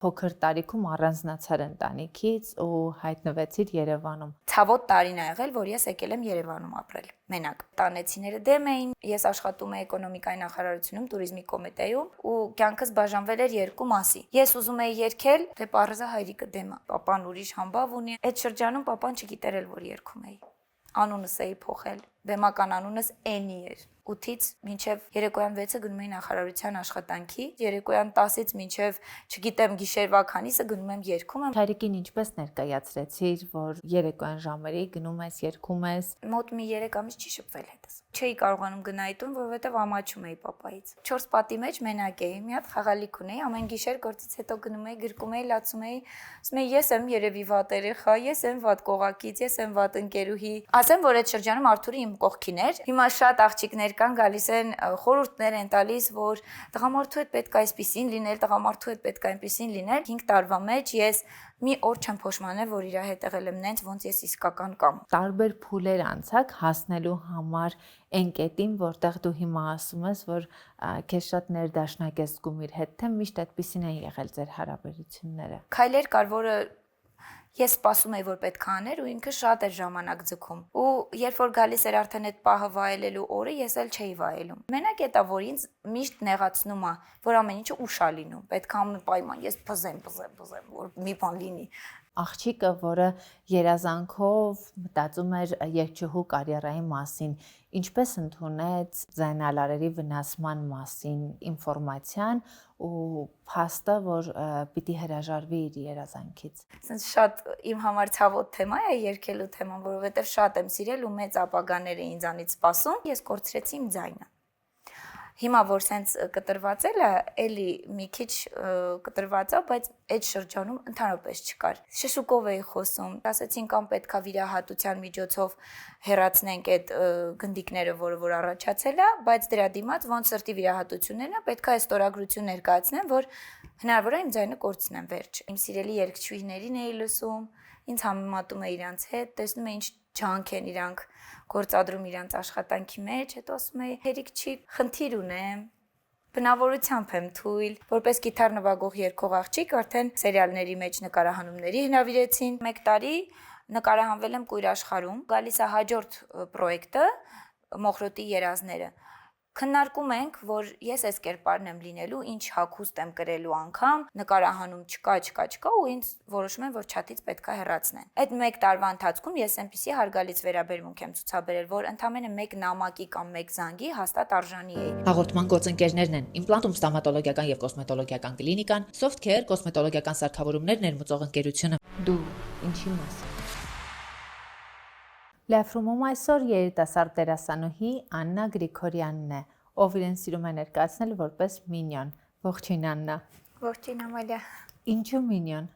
Փոքր տարիքում առանձնացար ընտանիքից ու հայտնվեցիր Երևանում։ Ցավոտ տարին ա եղել, որ ես եկել եմ Երևանում ապրել։ Մենակ։ Տանեցիները դեմ էին, ես աշխատում եմ էկոնոմիկայի նախարարությունում, туриզմի կոմիտեում ու կյանքս բաժանվել էր երկու մասի։ Ես ուզում էի երգել, թե պարզա հայրիկը դեմ է։ Պապան ուրիշ համբավ ունի։ Այդ շրջանում պապան չգիտեր էլ, որ երգում էի։ Անունս էի փոխել։ Բեմական անունս Էնի էր։ 8-ից մինչև երեկոյան 6-ը գնում էի նախարարության աշխատանքի, երեկոյան 10-ից մինչև, չգիտեմ, գիշերվա քանիսը գնում եմ երգում եմ։ Հայրիկին ինչպես ներկայացրեցիր, որ երեկոյան ժամերի գնում ես, երգում ես։ Մոտ մի 3 ամիս չի շփվել հետս։ Չէի կարողանում գնալ տուն, որովհետև ամաչում էի պապայից։ 4 պատի մեջ մենակ էի, մի հատ խաղալիք ունեի, ամեն գիշեր գործից հետո գնում էի, գրկում էի, լացում էի, ասում էի, ես եմ երևի վատ երեխա, ես եմ վատ կողակից, ես եմ վատ ընկերուհի։ Ասեմ, որ այդ շրջանում Արթուրը իմ կողքին էր։ Հիմա շատ աղջիկներ կան գալիս են խորհուրդներ են տալիս, որ տղամարդու հետ պետք է այսպեսին լինել, տղամարդու հետ պետք է այնպեսին լինել։ 5 տարվա մեջ ես մի օր չեմ փոշմանել, որ իր հետ եղել եմ նենց, ոնց ես իսկական կամ։ Տարբեր փուլեր անցակ հասնելու համար այն կետին, որտեղ դու հիմա ասում ես, որ քեզ շատ ներդաշնակ ես զգում իր հետ, թե միշտ այդպեսին են եղել ձեր հարաբերությունները։ Քայլեր կար, որը ես սպասում էի, որ պետք է աներ ու ինքը շատ էր ժամանակ ձգում։ Ու երբ որ գալիս էր արդեն այդ պահը վայելելու օրը, ես էլ չէի վայելում։ Մենակ էտա, որ ինձ միշտ նեղացնում է, որ ամեն ինչը ուշ է լինում։ Պետք է անպայման ես բզեմ, որ մի բան լինի։ Աղջիկը, որը երազանքով մտածում էր երգչուհու կարիերայի մասին, ինչպես ընդունեց ձայնալարերի վնասման մասին ինֆորմացիան ու փաստը, որ պիտի հրաժարվի իր երազանքից։ Սենց շատ իմ համար ցավոտ թեմա է երգելու թեման, որովհետև շատ եմ սիրել ու մեծ ապագաներ է ինձանից սպասում։ Ես կորցրեցի իմ ձայնը։ Հիմա որ սենց կտրվածել է, էլի մի քիչ կտրված է, բայց այդ շրջանում ընդհանրապես չկար։ Շշուկով էի խոսում, ասացին կամ պետքա վիրահատության միջոցով հեռացնենք այդ գնդիկները, որ առաջացել է, բայց դրա դիմաց ոնց սրտի վիրահատություններն է, պետքա այս ստորագրություն ներկայացնեմ, որ հնարավոր է իմ ձայնը կորցնեմ վերջ։ Իմ սիրելի երգչուհիներին էի լսում, ինձ համեմատում է իրանց հետ, տեսնում է ինչ ջանք են իրանք գործադրում իրանց աշխատանքի մեջ, հետո ասում էի, հերիք չի, խնդիր ունեմ, բնավորությամբ եմ թույլ, որպես գիտար նվագող երգող աղջիկ արդեն սերիալների մեջ նկարահանումների հնավիրեցին, 1 տարի նկարահանվել եմ Կույր աշխարհում, գալիս է հաջորդ պրոյեկտը, Մոխրոտի երազները, քննարկում ենք, որ ես այս կերպարն եմ լինելու, ինչ հագուստ եմ կրելու անգամ, նկարահանում չկա ու ինձ որոշում եմ, որ չաթից պետք է հեռացնեն։ Այդ 1 տարվա ընթացքում ես այնպիսի հարգալից վերաբերմունք եմ ցուցաբերել, որ ընդամենը 1 նամակի կամ 1 զանգի հաստատ արժանի էի։ Հաղորդման գործընկերներն են Իմպլանտում ստոմատոլոգիական եւ կոսմետոլոգիական կլինիկան, Softcare կոսմետոլոգիական սարքավորումներ ներմուծող ընկերությունը։ Դու ինչի մաս։ Լեֆրումում այսօր երիտասարդ դերասանուհի Աննա Գրիգորյանն է, ով իրեն սիրում է ներկայացնել որպես Մինյոն։ Ողջույն Աննա։ Ողջույն Ամալիա։ Ինչու Մինյոն։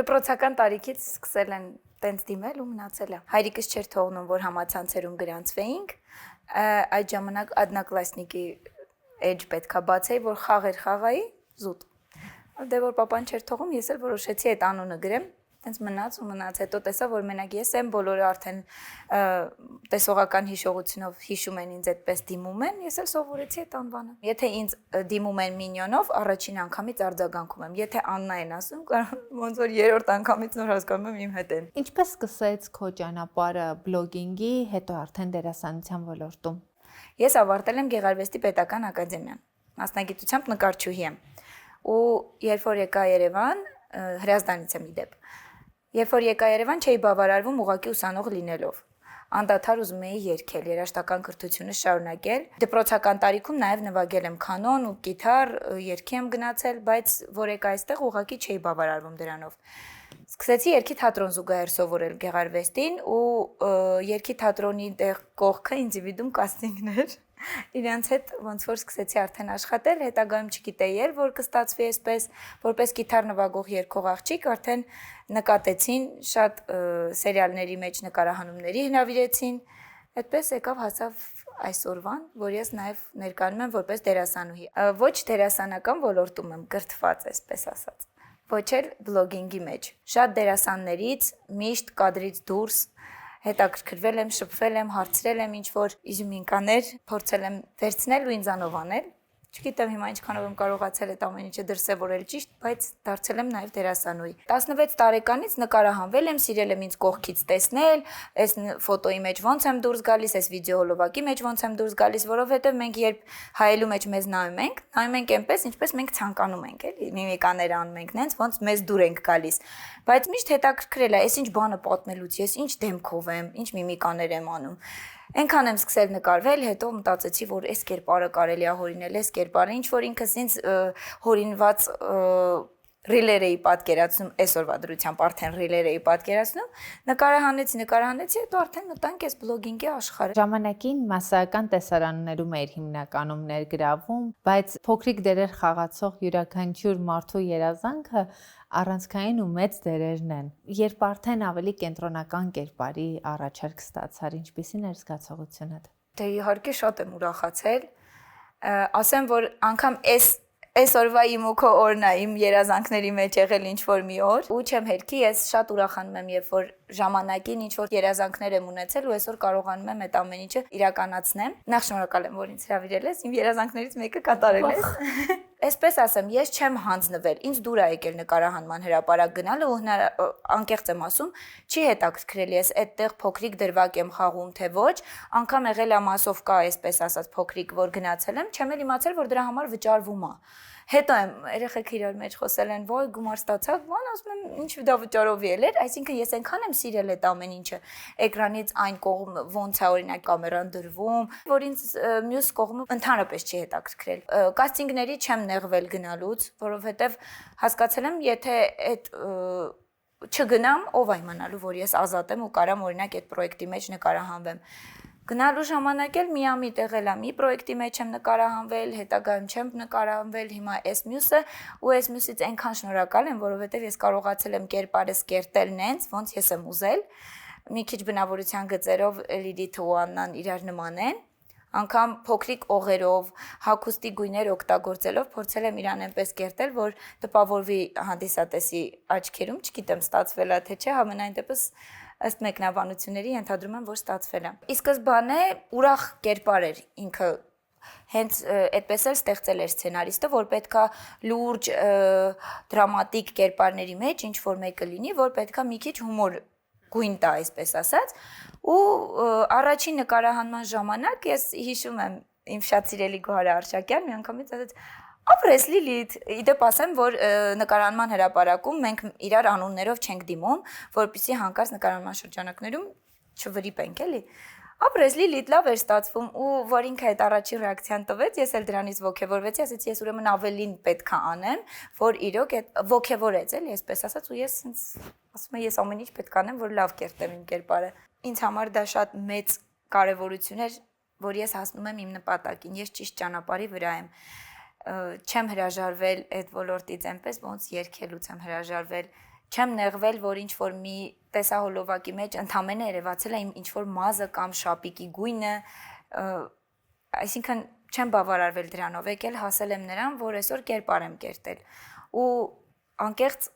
Դպրոցական տարիքից սկսել են տենց դիմել ու մնացել է։ Հայրիկս չէր թողնում, որ համացանցերում գրանցվեինք, այդ ժամանակ одноклассники էջ պետքա բացեի, որ խաղեր խաղայի զուտ։ Դե որ papan չէր թողում, ես էլ որոշեցի այդ անունը գրեմ։ Տենց մնաց, հետո տեսա, որ մենակ ես եմ, բոլորը արդեն տեսողական հիշողությունով հիշում են ինձ այդպես դիմում են, ես էլ սովորեցի այդ անվանը։ Եթե ինձ դիմում են Մինյոնով, առաջին անգամից արձագանքում եմ, եթե Աննա են ասում, ոնց որ երրորդ անգամից նոր հասկանում եմ իմ հետ են։ Ինչպես սկսեց քո ճանապարհը բլոգինգի, հետո արդեն դերասանության ոլորտում։ Ես ավարտել եմ Գեղարվեստի պետական ակադեմիան, մասնագիտությամբ նկարչուհի եմ։ Ու երբ որ եկա Երևան, Հրազդանից եմ իդեպ։ Երբ որ եկա Երևան, չէի բավարարվում ուղղակի ուսանող լինելով։ Անդադար ուզում էի երգել, երաժշտական կրթությունը շարունակել։ Դպրոցական տարիքում նաև նվագել եմ կանոն ու գիտար, երգի եմ գնացել, բայց որ եկա այստեղ ուղղակի չէի բավարարվում դրանով։ Սկսեցի երգի թատրոն զուգահեռ սովորել Գեղարվեստին ու երգի թատրոնի տեղ կողքը ինդիվիդուում կաստինգներ։ Իրանց հետ ոնց որ սկսեցի արդեն աշխատել, հետագայում չգիտեի էլ, որ կստացվի այսպես, որպես գիտար նվագող երգող աղջիկ արդեն նկատեցին, շատ սերիալների մեջ նկարահանումների հնավիրեցին, այդպես եկավ հասավ այսօրվան, որ ես նաև ներկայանում եմ որպես դերասանուհի։ Ոչ դերասանական ոլորտում եմ կրթված, այսպես ասած, ոչ էլ բլոգինգի մեջ։ Շատ դերասաններից միշտ կադրից դուրս հետաքրքրվել եմ, շփվել եմ, հարցրել եմ ինչ-որ իզյումինկաներ, փորձել եմ վերցնել ու ինձանով անել, Չգիտեմ հիմա ինչքանով եմ կարողացել այդ ամեն ինչը դրսևորել ճիշտ, բայց դարձել եմ նաև դերասանուհի։ 16 տարեկանից նկարահանվել եմ, սիրել եմ ինձ կողքից տեսնել, այս ֆոտոյի մեջ ոնց եմ դուրս գալիս, այս վիդեոհոլովակի մեջ ոնց եմ դուրս գալիս, որովհետև մենք երբ հայելու մեջ մեզ նայում ենք այնպես, ինչպես մենք ցանկանում ենք, էլի, միմիկաներ անում ենք, նենց ոնց մեզ դուր ենք գալիս։ Բայց միշտ հետաքրքրել է, այս ինչ բանը պատմելուց, ես ինչ դեմքով եմ, ինչ միմիկաներ եմ անում։ Այնքան եմ սկսել նկարվել, հետո մտածեցի, որ այս կերպարը կարելի է հորինել, այս կերպարը, ինչ որ ինքս ինձ հորինված ռիլեր էի պատկերացնում, այսօրվա դրությամբ արդեն ռիլեր էի պատկերացնում, նկարահանեցի, հետո արդեն մտանք այս բլոգինգի աշխարհը։ Ժամանակին մասսայական տեսարաններում էր հիմնականում ներգրավում, բայց փոքրիկ դերեր խաղացող յուրաքանչյուր մարդու երազանքը առանցքային ու մեծ դերերն են։ Երբ արդեն ավելի կենտրոնական կերպարի առաջարկ ստացար, ինչպիսին էր զգացողությունդ։ Դե իհարկե շատ եմ ուրախացել։ Ասեմ, որ անգամ այսօրվա իմ ու քո օրն է, իմ երազանքների մեջ եղել ինչ-որ մի օր, ու չեմ հերքի, ես շատ ուրախանում եմ, երբ որ ժամանակին ինչ-որ երազանքներ եմ ունեցել ու այսօր կարողանում եմ այդ ամեն ինչը իրականացնեմ։ Նախ շնորհակալ եմ, որ ինձ հրավիրել ես, իմ երազանքներից մեկը կատարել ես։ Այսպես ասեմ, ես չեմ հանձնվել, ինձ դուր է եկել նկարահանման հրապարակ գնալը ու անկեղծ եմ ասում, չի հետաքրքրել ես այդտեղ փոքրիկ դրվագ եմ խաղում, թե ոչ, անգամ եղել է մասովկա, այսպես ասած, փոքրիկ, որ գնացել եմ, չեմ էլ իմացել, որ դրա համար վճարվում է։ Հետո երեխեք իրար մեջ խոսել են, ոյ գումար ստացակ, բան ասում եմ, ինչ դա վճարովի էր, այսինքն ես այնքան եմ սիրել այդ ամեն ինչը, էկրանից այն կողմ ոնց է օրինակ կամերան դրվում, որ ինձ մյուս կողմը ընդհանրապես չի հետաքրքրել։ Կաստինգների չեմ նեղվել գնալուց, որովհետև հասկացել եմ, եթե այդ չգնամ, ով է իմանալու, որ ես ազատ եմ ու կարամ օրինակ այդ պրոյեկտի մեջ նկարահանվեմ։ Գնալու ժամանակ էլ միամիտ եղել եմ, մի պրոյեկտի մեջ եմ նկարահանվել, հետագայում չեմ նկարահանվել, հիմա այս մյուսը ու այս մյուսից այնքան շնորհակալ եմ, որովհետև ես կարողացել եմ կերպարս կերտել նենց, ոնց ես եմ ուզել։ Մի քիչ բնավորության գծերով Լիլիթը ու Աննան իրար նման են, անգամ փոքրիկ օղերով, հագուստի գույներ օգտագործելով փորձել եմ իրան այնպես կերտել, որ տպավորվի հանդիսատեսի աչքերում, չգիտեմ ստացվել է թե չէ, համենայն դեպս ըստ մեկնաբանությունների ենթադրում եմ, որ ստացվել է։ Ի սկզբանե ուրախ կերպար էր ինքը, հենց այդպես էլ ստեղծել էր սցենարիստը, որ պետքա լուրջ դրամատիկ կերպարների մեջ ինչ որ մեկը լինի, որ պետքա մի քիչ հումոր գույն տա, այսպես ասած, ու առաջին նկարահանման ժամանակ ես հիշում եմ իմ շատ սիրելի Գոհար Արշակյան մի անգամից ասաց. Ապրես Լիլիթ, իդեպ ասեմ, որ նկարահանման հրապարակում մենք իրար անուններով չենք դիմում, որպեսզի հանկարծ նկարահանման շրջանակներում չվրիպենք, էլի։ Ապրես Լիլիթ, լավ էր ստացվում ու որ ինքը այդ առաջին ռեակցիան տվեց, ես էլ դրանից ոգևորվեցի, ասեցի ես ուրեմն ավելին պետքա անեմ, որ իրոք այդ ոգևորեց, էլի, այսպես ասած, ու ես ասում եմ ես ամեն ինչ պետք անեմ, որ լավ կերտեմ իմ կերպարը։ Ինձ համար դա շատ մեծ կարևորություն էր, որ ես հասնում եմ իմ նպատակին, ես ճիշտ ճանապարհի վրա եմ։ Չեմ հրաժարվել այդ ոլորտից այնպես, ոնց երգելուց եմ հրաժարվել, չեմ նեղվել, որ ինչ որ մի տեսահոլովակի մեջ ընդամենը երևացել է իմ ինչ որ մազը կամ շապիկի գույնը, այսինքն չեմ բավարարվել դրանով, եկել հասել եմ նրան, որ այսօր կերպար եմ կերտել ու անկեղծ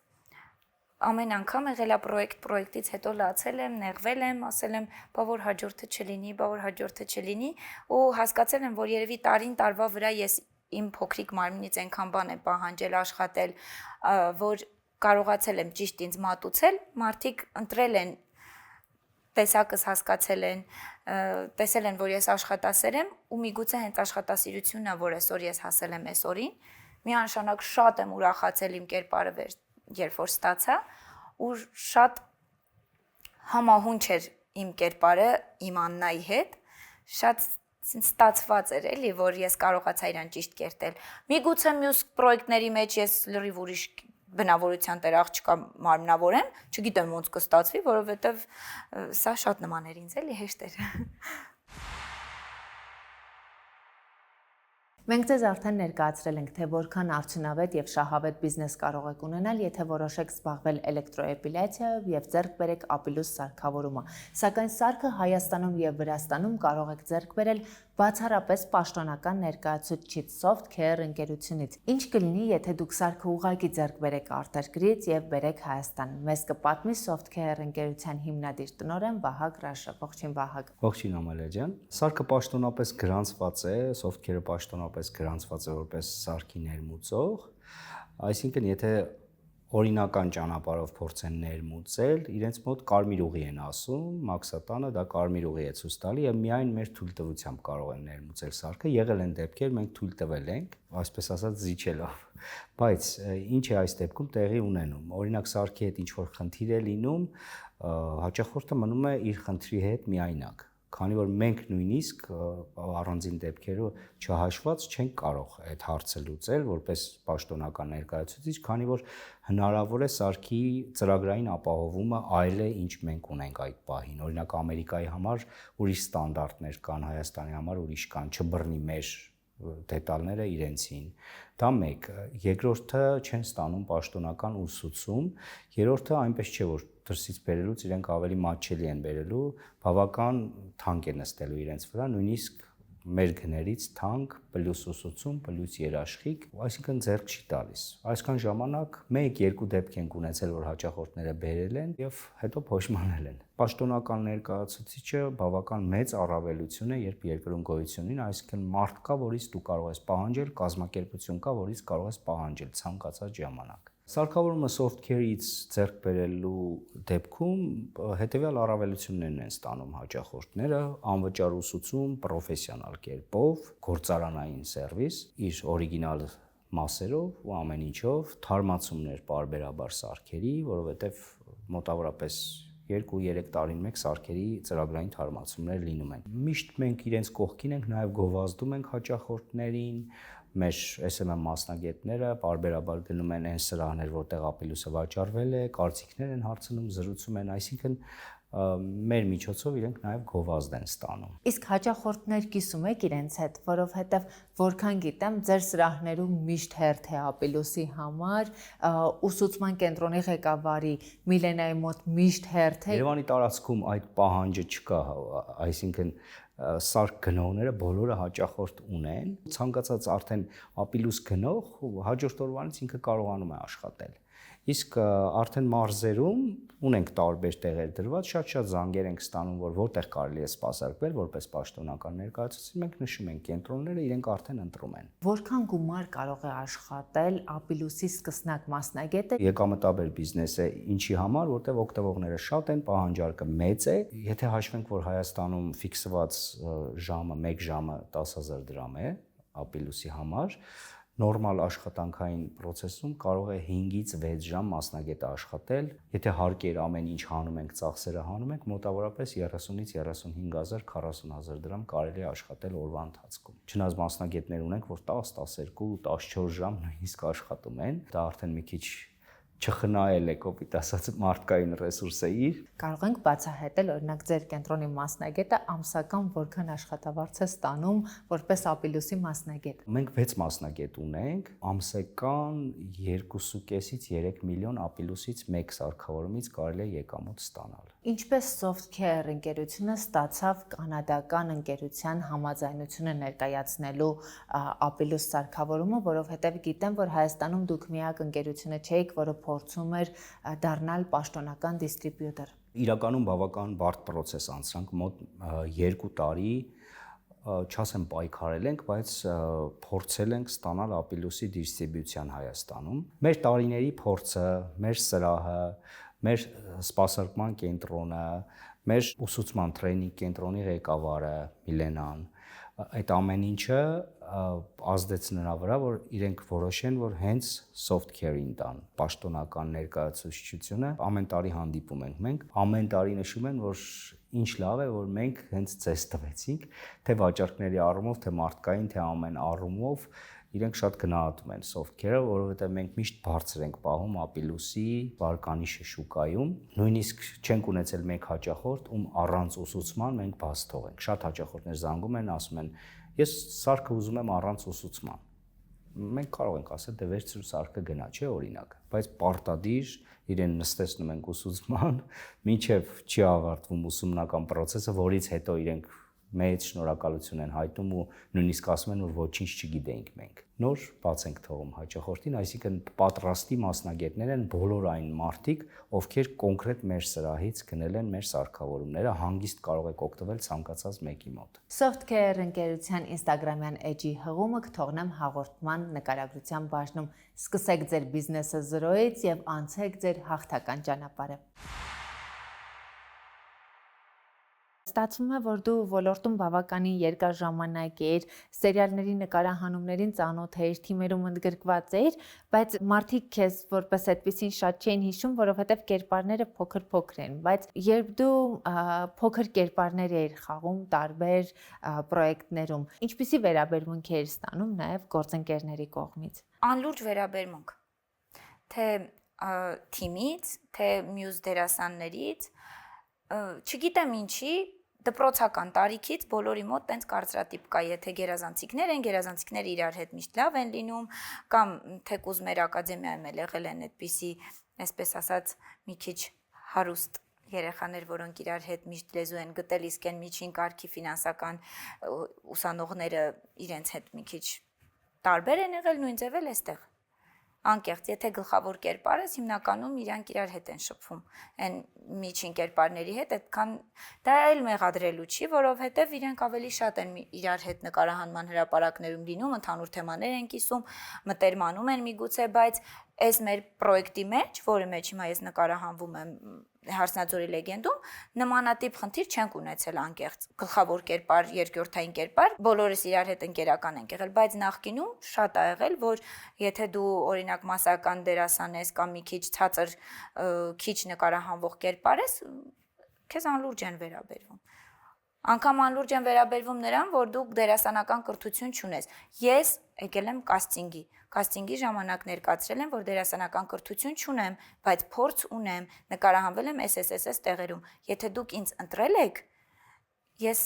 ամեն անգամ եղել է պրոյեկտից հետո լացել եմ, նեղվել եմ, ասել եմ, բա որ հաջորդը չլինի ու հասկացել եմ, որ երևի տարին տարվա վրա ես իմ փոքրիկ մարմինից այնքան բան եմ պահանջել, աշխատել, որ կարողացել եմ ճիշտ ինձ մատուցել, մարդիկ ընտրել են, տեսակս հասկացել են, տեսել են, որ ես աշխատասեր եմ ու միգուցե հենց աշխատասիրությունն է, որ այսօր ես հասել եմ այս օրին, միանշանակ շատ եմ ուրախացել իմ կերպարը երբ որ ստացա ու շատ համահունչ էր իմ կերպարը իմ Աննայի հետ, շատ ստացված էր էլի, որ ես կարողացա իրան ճիշտ կերտել։ Միգուցե մյուս պրոյեկտների մեջ ես լրիվ ուրիշ բնավորության տեր աղջկա մարմնավորեմ, չգիտեմ ոնց կստացվի, որովհետև սա շատ նման էր ինձ էլի, հեշտ էր։ Մենք ձեզ արդեն ներկայացրել ենք, թե որքան արդյունավետ եւ շահավետ բիզնես կարող եք ունենալ, եթե որոշեք զբաղվել էլեկտրոէպիլյացիայով եւ ձեռք բերեք ապիլուս սարքավորումը։ Սակայն սարքը Հայաստանում եւ Վրաստանում կարող եք ձեռք բերել Բացառապես պաշտոնական ներկայացուցիչ Softcare ընկերությունից։ Ինչ կլինի, եթե դուք սարքը ուղղակի ձեռք բերեք արտերկրից եւ բերեք Հայաստան։ Մեզ կպատմի Softcare ընկերության հիմնադիր տնօրեն Վահագ Ռաշը։ Ողջույն Վահագ։ Ողջույն Ամալիա ջան։ Սարքը պաշտոնապես գրանցված է, Softcare-ը պաշտոնապես գրանցված է որպես սարքի ներմուծող, այսինքն եթե օրինական ճանապարհով փորձեն ներմուծել, իրենց մոտ կարմիր ուղի են ասում, Մաքսատանը դա կարմիր ուղի է ցույց տալի եւ միայն մեր թույլտվությամբ կարող են ներմուծել սարքը։ Եղել են դեպքեր, մենք թույլ տվել ենք, այսպես ասած զիջելով։ Բայց ինչ է այս դեպքում տեղի ունենում։ Օրինակ սարքի հետ ինչ որ խնդիր է լինում, հաճախորդը մնում է իր խնդրի հետ միայնակ։ Քանի որ մենք նույնիսկ առանձին դեպքերով չհաշված չենք կարող այդ հարցը լուծել որպես պաշտոնական ներկայացուցիչ, քանի որ հնարավոր է սարքի ծրագրային ապահովումը այլ է, ինչ մենք ունենք այդ պահին։ Օրինակ Ամերիկայի համար ուրիշ ստանդարտներ կան, Հայաստանի համար ուրիշ կան, չբռնի մեր դետալները իրենցին։ Դա մեկ, երկրորդը չեն ստանում պաշտոնական ուսուցում, երրորդը այնպես չէ որ դրսից բերելուց իրենք ավելի մատչելի են բերելու, բավական թանկ է նստելու իրենց վրա, նույնիսկ մեր գներից թանկ, պլյուս ուսուցում, պլյուս երաշխիք, այսինքն ձեռք չի տալիս։ Այսքան ժամանակ 1-2 դեպք ենք ունեցել, որ հաճախորդները բերել են եւ հետո փոշմանել են։ Պաշտոնական ներկայացուցիչը բավական մեծ առավելություն է, երբ երկրում գոյություն ունի, այսինքն մարդ կա, որից դու կարող ես պահանջել, կազմակերպություն կա, որից կարող ես պահանջել ցանկացած ժամանակ։ Սարքավորումը Softcare-ից ձեռք բերելու դեպքում հետևյալ առավելություններն են ստանում հաճախորդները՝ անվճար ուսուցում պրոֆեսիոնալ կերպով, գործարանային սերվիս, իր օրիգինալ մասերով ու ամեն ինչով, թարմացումներ պարբերաբար սարքերի, որովհետև մոտավորապես 2-3 տարին մեկ սարքերի ծրագրային թարմացումներ լինում են։ Միշտ մենք իրենց կողքին ենք, նաև գովազդում ենք հաճախորդներին, մեր SMM մասնագետները պարբերաբար գնում են այն սրահներ, որտեղ ապելուսը վաճառվել է, կարծիքներ են հարցնում, զրուցում են, այսինքն մեր միջոցով իրենք նաև գովազդ են ստանում։ Իսկ հաճախորդներ կիսում եք իրենց հետ, որովհետև որքան գիտեմ, ձեր սրահներում միշտ հերթ է ապելուսի համար, ուսուցման կենտրոնի ղեկավարի Միլենայի մոտ միշտ հերթ է։ Երևանի տարածքում այդ պահանջը չկա, այսինքն սարք գնողները բոլորը հաճախորդ ունեն, ցանկացած արդեն ապիլուս գնող հաջորդ օրվանից ինքը կարողանում է աշխատել։ Իսկ արդեն մարզերում ունենք տարբեր տեղեր դրված, շատ զանգեր ենք ստանում, որ որտեղ կարելի է սպասարկվել որպես պաշտոնական ներկայացուցիչ, մենք նշում ենք կենտրոնները, իրենք արդեն ընտրում են։ Որքան գումար կարող է աշխատել ապիլուսի սկսնակ մասնագետը։ Եկամտաբեր բիզնես է, ինչի համար, որտեղ օգտվողները շատ են, պահանջարկը մեծ է։ Եթե հաշվենք, որ Հայաստանում ֆիքսված ժամը 1 ժամը 10,000 դրամ է ապիլուսի համար, նորմալ աշխատանքային process-ում կարող է 5-ից 6 ժամ մասնագետը աշխատել, եթե հարկեր ամեն ինչ հանում ենք, ծախսերը հանում ենք, մոտավորապես 30-ից 35,000, 40,000 դրամ կարելի է աշխատել օրվա ընթացքում։ Չնայած մասնագետներ ունենք, որ 10, 12, 14 ժամ նույնիսկ աշխատում են, դա արդեն մի քիչ չխնայել է կոպիտ ասած մարդկային ռեսուրսը իր։ Կարող ենք բացահայտել, օրինակ ձեր կենտրոնի մասնագետը ամսական որքան աշխատավարձ է ստանում որպես ապիլուսի մասնագետ։ Մենք 6 մասնագետ ունենք, ամսական 2.5-ից 3 միլիոն ապիլուսից մեկ սարքավորումից կարելի է եկամուտ ստանալ։ Ինչպես Softcare ընկերությունը ստացավ կանադական ընկերության համաձայնությունը ներկայացնելու ապիլուս սարքավորումը, որովհետև գիտեմ, որ Հայաստանում դուք միակ ընկերությունը չէիք, որը փորձում էր դառնալ պաշտոնական դիստրիբյուտոր։ Իրականում բավական բարդ process անցանք, մոտ 2 տարի, չասեմ պայքարել ենք, բայց փորձել ենք ստանալ ապիլուսի դիստրիբյուցիան Հայաստանում։ Մեր տարիների փորձը, մեր սրահը, մեր սպասարկման կենտրոնը, մեր ուսուցման տրեյնինգ կենտրոնի ղեկավարը Միլենան, այդ ամեն ինչը ազդեց նրա վրա, որ իրենք որոշեն, որ հենց Softcare-ին տան պաշտոնական ներկայացուցչությունը, ամեն տարի հանդիպում ենք մենք, ամեն տարի նշում են, որ ինչ լավ է, որ մենք հենց ձեզ տվեցինք, թե վաճառքների առումով, թե մարդկային, թե ամեն առումով իրենք շատ գնահատում են Softcare-ը, որովհետև մենք միշտ բարձր ենք պահում ապիլուսի վարկանիշը շուկայում, նույնիսկ չենք ունեցել մեկ հաճախորդ, ում առանց ուսուցման մենք բաց թողենք։ Շատ հաճախորդներ զանգում են, ասում են, ես սարքը ուզում եմ առանց ուսուցման։ Մենք կարող ենք ասել, դե վերցրու սարքը գնա, չէ՞ օրինակ, բայց պարտադիր իրեն նստեցնում ենք ուսուցման, մինչև չի ավարտվում ուսումնական process-ը, որից հետո իրենք մեծ շնորհակալություն են հայտնում ու նույնիսկ ասում են, որ ոչինչ չգիտեինք մենք։ Նոր բաց ենք թողում հաճախորդին, այսինքն պատրաստի մասնագետներ են բոլոր այն մարդիկ, ովքեր կոնկրետ մեր սրահից գնել են մեր սարքավորումները, հանգիստ կարող եք օգտվել ցանկացած մեկի մոտ։ Softcare ընկերության Instagram-յան էջի հղումը կթողնեմ հաղորդման նկարագրության բաժնում։ Սկսեք ձեր բիզնեսը 0-ից եւ անցեք ձեր հաղթական ճանապարհը։ Ստացվում է, որ դու ոլորտում բավականին երկար ժամանակ էիր, սերիալների նկարահանումներին ծանոթ էիր, թիմերում ընդգրկված էիր, բայց մարդիկ քեզ որպես այդպեսին շատ չէին հիշում, որովհետև կերպարները փոքր են, բայց երբ դու փոքր կերպարներ էիր խաղում տարբեր պրոյեկտներում, ինչպիսի վերաբերմունք էիր ստանում նաև գործընկերների կողմից։ Անլուրջ վերաբերմունք, թե թիմից, թե մյուս դերասաններից, չգիտեմ ինչի, դպրոցական տարիքից բոլորի մոտ տենց կարծրատիպ կա, եթե գերազանցիկներ են, գերազանցիկները իրար հետ միշտ լավ են լինում, կամ թեկուզ մեր ակադեմիայում էլ եղել են այդպիսի, այսպես ասած, մի քիչ հարուստ երեխաներ, որոնք իրար հետ միշտ լեզու են գտել, իսկ են միջին կարգի ֆինանսական ուսանողները իրենց հետ մի քիչ տարբեր են եղել, նույն ձև էլ էստեղ։ Անկեղծ, եթե գլխավոր կերպար ես, հիմնականում իրանք իրար հետ են շփվում, այն միջին կերպարների հետ, այդքան դա էլ մեղադրելու չի, որովհետև իրենք ավելի շատ են իրար հետ նկարահանման հրապարակներում լինում, ընդհանուր թեմաներ են կիսում, մտերմանում են միգուցե, բայց այս մեր պրոյեկտի մեջ, որի մեջ հիմա ես նկարահանվում եմ Հարսնաձորի լեգենդում, նմանատիպ խնդիր չենք ունեցել անկեղծ, գլխավոր կերպար, երկրորդային կերպար, բոլորս իրար հետ ընկերական ենք եղել, բայց նախկինում շատ ա եղել, որ եթե դու օրինակ մասսայական դերասան ես կամ մի քիչ ցածր քիչ նկարահանվող կերպար ես, քեզ անլուրջ են վերաբերվում։ Անկամ անլուրջ են վերաբերվում նրան, որ դու դերասանական կրթություն չունես։ Ես եկել եմ կաստինգի ժամանակ ներկայացրել եմ, որ դերասանական կրթություն չունեմ, բայց փորձ ունեմ, նկարահանվել եմ SSSS տեղերում։ Եթե դուք ինձ ընտրել եք, ես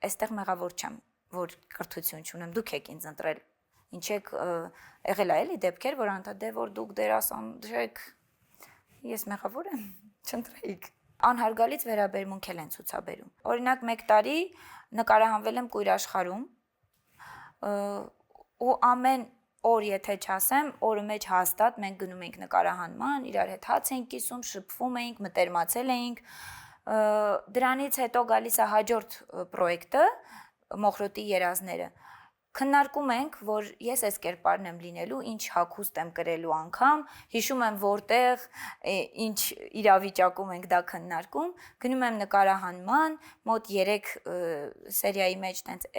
այստեղ մեղավոր չեմ, որ կրթություն չունեմ, դուք եք ինձ ընտրել։ Ինչ եք եղել էլի դեպքեր, որ անդադե որ դուք դերասան եք, ես մեղավոր եմ, չընտրեիք։ Անհարգալից վերաբերմունք են ցուցաբերում։ Օրինակ 1 տարի նկարահանվել եմ Կույր աշխարհում ու ամեն օր եթե չասեմ, օրը մեջ հաստատ մենք գնում ենք նկարահանման, իրար հետ հաց ենք կիսում, շփվում էինք, մտերմացել էինք։ Դրանից հետո գալիս է հաջորդ պրոյեկտը Մոխրոտի երազները։ Քննարկում ենք, որ ես այս կերպարն եմ լինելու, ինչ հագուստ եմ կրելու անգամ, հիշում եմ որտեղ, ինչ իրավիճակում ենք դա քննարկում, գնում եմ նկարահանման, մոտ 3 սերիայի մեջ տենց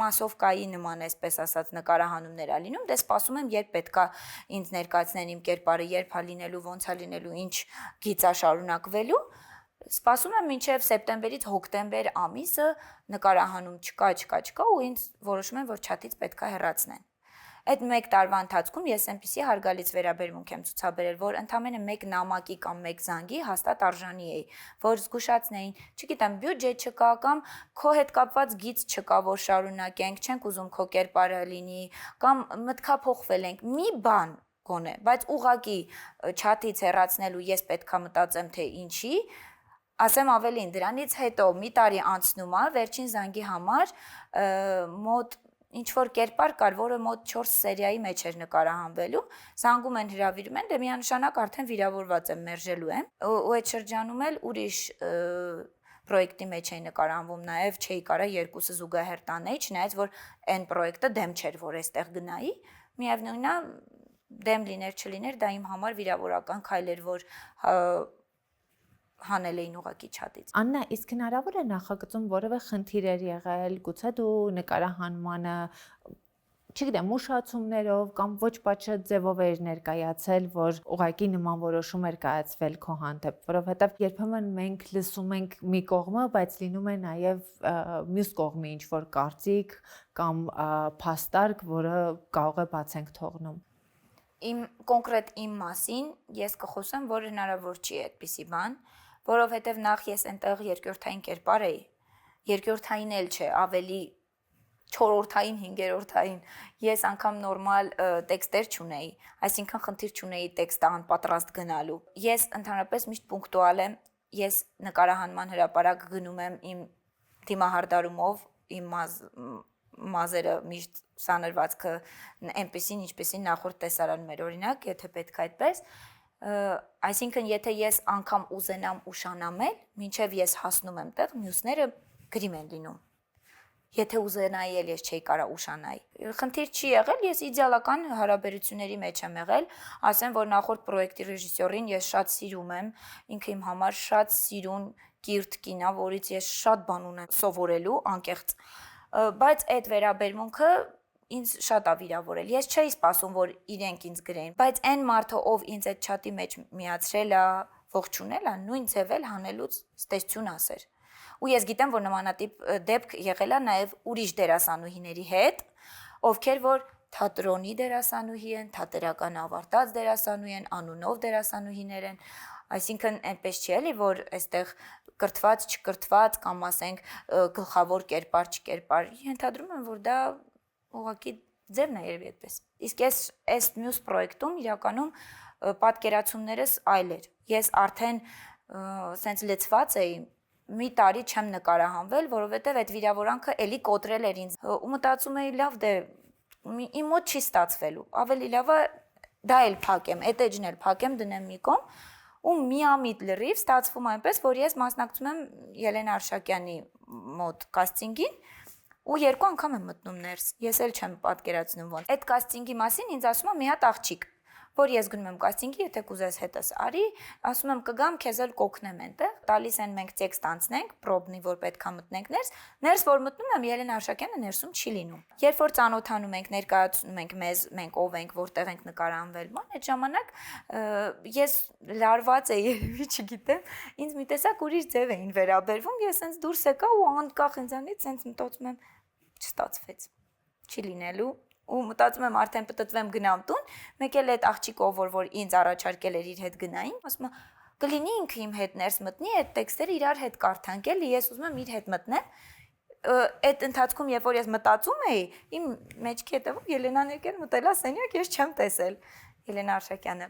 մասովկայի նման այսպես ասած նկարահանումներ ա լինում, դե սպասում եմ, երբ պետքա ինձ ներկայացնեն իմ կերպարը, երբ ա լինելու, ոնց ա լինելու, ինչ գիծ ա շարունակվելու։ Սպասում եմ մինչև սեպտեմբերից հոկտեմբեր ամիսը նկարահանում չկա ու ինձ որոշում եմ, որ չաթից պետքա հեռացնեն։ Այդ 1 տարվա ընթացքում ես այնպիսի հարգալից վերաբերմունք եմ ցուցաբերել, որ ընդամենը 1 նամակի կամ 1 զանգի հաստատ արժանի էի, որ զգուշացնեին, չգիտեմ, բյուջե չկա կամ քո հետ կապված գիծ չկա, որ շարունակենք, չենք ուզում քո կերպարը լինի, կամ մտքափոխվել ենք, մի բան գոնե, բայց ուղակի չաթից հեռացնելու ես պետքա մտածեմ, թե ինչի։ Ասեմ ավելին, դրանից հետո մի տարի անցնում է, վերջին զանգի համար մոտ ինչ-որ կերպար կար, որը մոտ 4 սերիայի մեջ էր նկարահանվելու, զանգում են հրավիրում են, դե միանշանակ արդեն վիրավորված եմ, մերժելու եմ, ու այդ շրջանում էլ ուրիշ պրոյեկտի մեջ էի նկարահանվում, նաև չէի կարա երկուսը զուգահեռ տանեի, չնայած որ այն պրոյեկտը դեմ չէր, որ այստեղ գնայի, միևնույնն է դեմ լիներ չլիներ, դա իմ համար վիրավորական քայլ էր, որ հանել էին ուղակի չաթից։ Աննա, իսկ հնարավոր է նախագծում որևէ խնդիր էր եղել, գուցե դու նկարահանմանը, չգիտեմ, ուշացումներով կամ ոչ պատշաճ ձևով էր ներկայացել, որ ուղղակի նման որոշում էր կայացվել քո հանդեպ, որովհետև երբեմն մենք լսում ենք մի կողմը, բայց լինում է նաև մյուս կողմի ինչ-որ կարծիք կամ փաստարկ, որը կարող է բացենք թողնում։ Կոնկրետ իմ մասին ես կխոսեմ, որ հնարավոր չի այդպիսի բան, որովհետև նախ ես այնտեղ երկրորդային կերպար էի, երկրորդային էլ չէ, ավելի 4-րդային, 5-րդային, ես անգամ նորմալ տեքստեր չունեի, այսինքն խնդիր չունեի տեքստը անպատրաստ գնալու։ Ես ընդհանրապես միշտ պունկտուալ եմ, ես նկարահանման հրապարակ գնում եմ իմ դիմահարդարումով իմ մազերը միշտ սանրվածքը այնպեսին ինչպեսին նախորդ տեսարանում էր օրինակ, եթե պետք է այդպես, այսինքն եթե ես անգամ ուզենամ ուշանամել, մինչև ես հասնում եմ տեղ, մյուսները գրիմ են լինում։ Եթե ուզենայի էլ ես չէի կարա ուշանայի։ Խնդիր չի եղել, ես իդեալական հարաբերությունների մեջ եմ եղել, ասեմ, որ նախորդ պրոյեկտի ռեժիսորին ես շատ սիրում եմ, ինքը իմ համար շատ սիրուն կիրթ կին է, որից ես շատ բան ունեմ սովորելու, անկեղծ, բայց այդ վերաբերմունքը ինձ շատ է վիրավորել։ Ես չէի սպասում, որ իրենք ինձ գրեն, բայց այն մարդը, ով ինձ այդ չաթի մեջ միացրել է, ողջունել է, նույն ձևել հանելուց ստեսություն ասեր։ Ու ես գիտեմ, որ նմանատիպ դեպք եղել է նաև ուրիշ դերասանուհիների հետ, ովքեր որ թատրոնի դերասանուհի են, թատերական ավարտած դերասանուհի են, անունով դերասանուհիներ են, այսինքն այնպես չի էլի, որ այստեղ կրթված, չկրթված կամ ասենք գլխավոր կերպար, չկերպար, ենթադրում եմ, որ դա ուղղակի ձևն է երևի այդպես։ Իսկ ես այս մյուս պրոյեկտում իրականում պատկերացումներս այլ էր։ Ես արդեն սենց լցված էի, մի տարի չեմ նկարահանվել, որովհետև այդ վիրավորանքը էլի կոտրել էր ինձ։ Ու մտածում էի, լավ դե իմ մոտ չի ստացվելու։ Ավելի լավ է դա էլ փակեմ, այդ էջն էլ փակեմ, դնեմ մի կողմ, ու միամիտ լրիվ ստացվում այնպես, որ ես մասնակցում եմ Ելենա Արշակյանի մոտ կաստինգին, ու երկու անգամ եմ մտնում ներս։ Ես էլ չեմ պատկերացնում ոնց։ Այդ կաստինգի մասին ինձ ասում է մի հատ աղջիկ, որ ես գնում եմ կաստինգի, եթե կուզես հետս արի, ասում եմ կգամ, քեզ էլ կօգնեմ այնտեղ, տալիս են մենք տեքստ անցնենք, պրոբնի, որ պետքա մտնենք ներս որ մտնում եմ, Ելենա Արշակյանը ներսում չի լինում։ Երբ որ ծանոթանում ենք, ներկայացնում ենք մեզ, մենք ով ենք, որտեղ ենք նկարահանվել, ման այդ ժամանակ ես լարված էի, երևի չգիտեմ, ինձ մի տեսակ ուրիշ ձև էին վերաբերվում, ես հենց դուրս եկա ու անկախ ինձանից հենց մտածում եմ չստացվեց, չի լինելու ու մտածում եմ արդեն պտտվեմ գնամ տուն, մեկ էլ այդ աղջիկով որ ինձ առաջարկել էր իր հետ գնային, ասում է կլինի ինքը իմ հետ ներս մտնի, այդ տեքստերը իրար հետ կարդանք էլի, ես ուզում եմ իր հետ մտնեմ։ Այդ ընթացքում երբ որ ես մտածում էի, իմ մեջքի հետևում Ելենան եկել մտել է սենյակ, ես չեմ տեսել Ելենա Արշակյանը։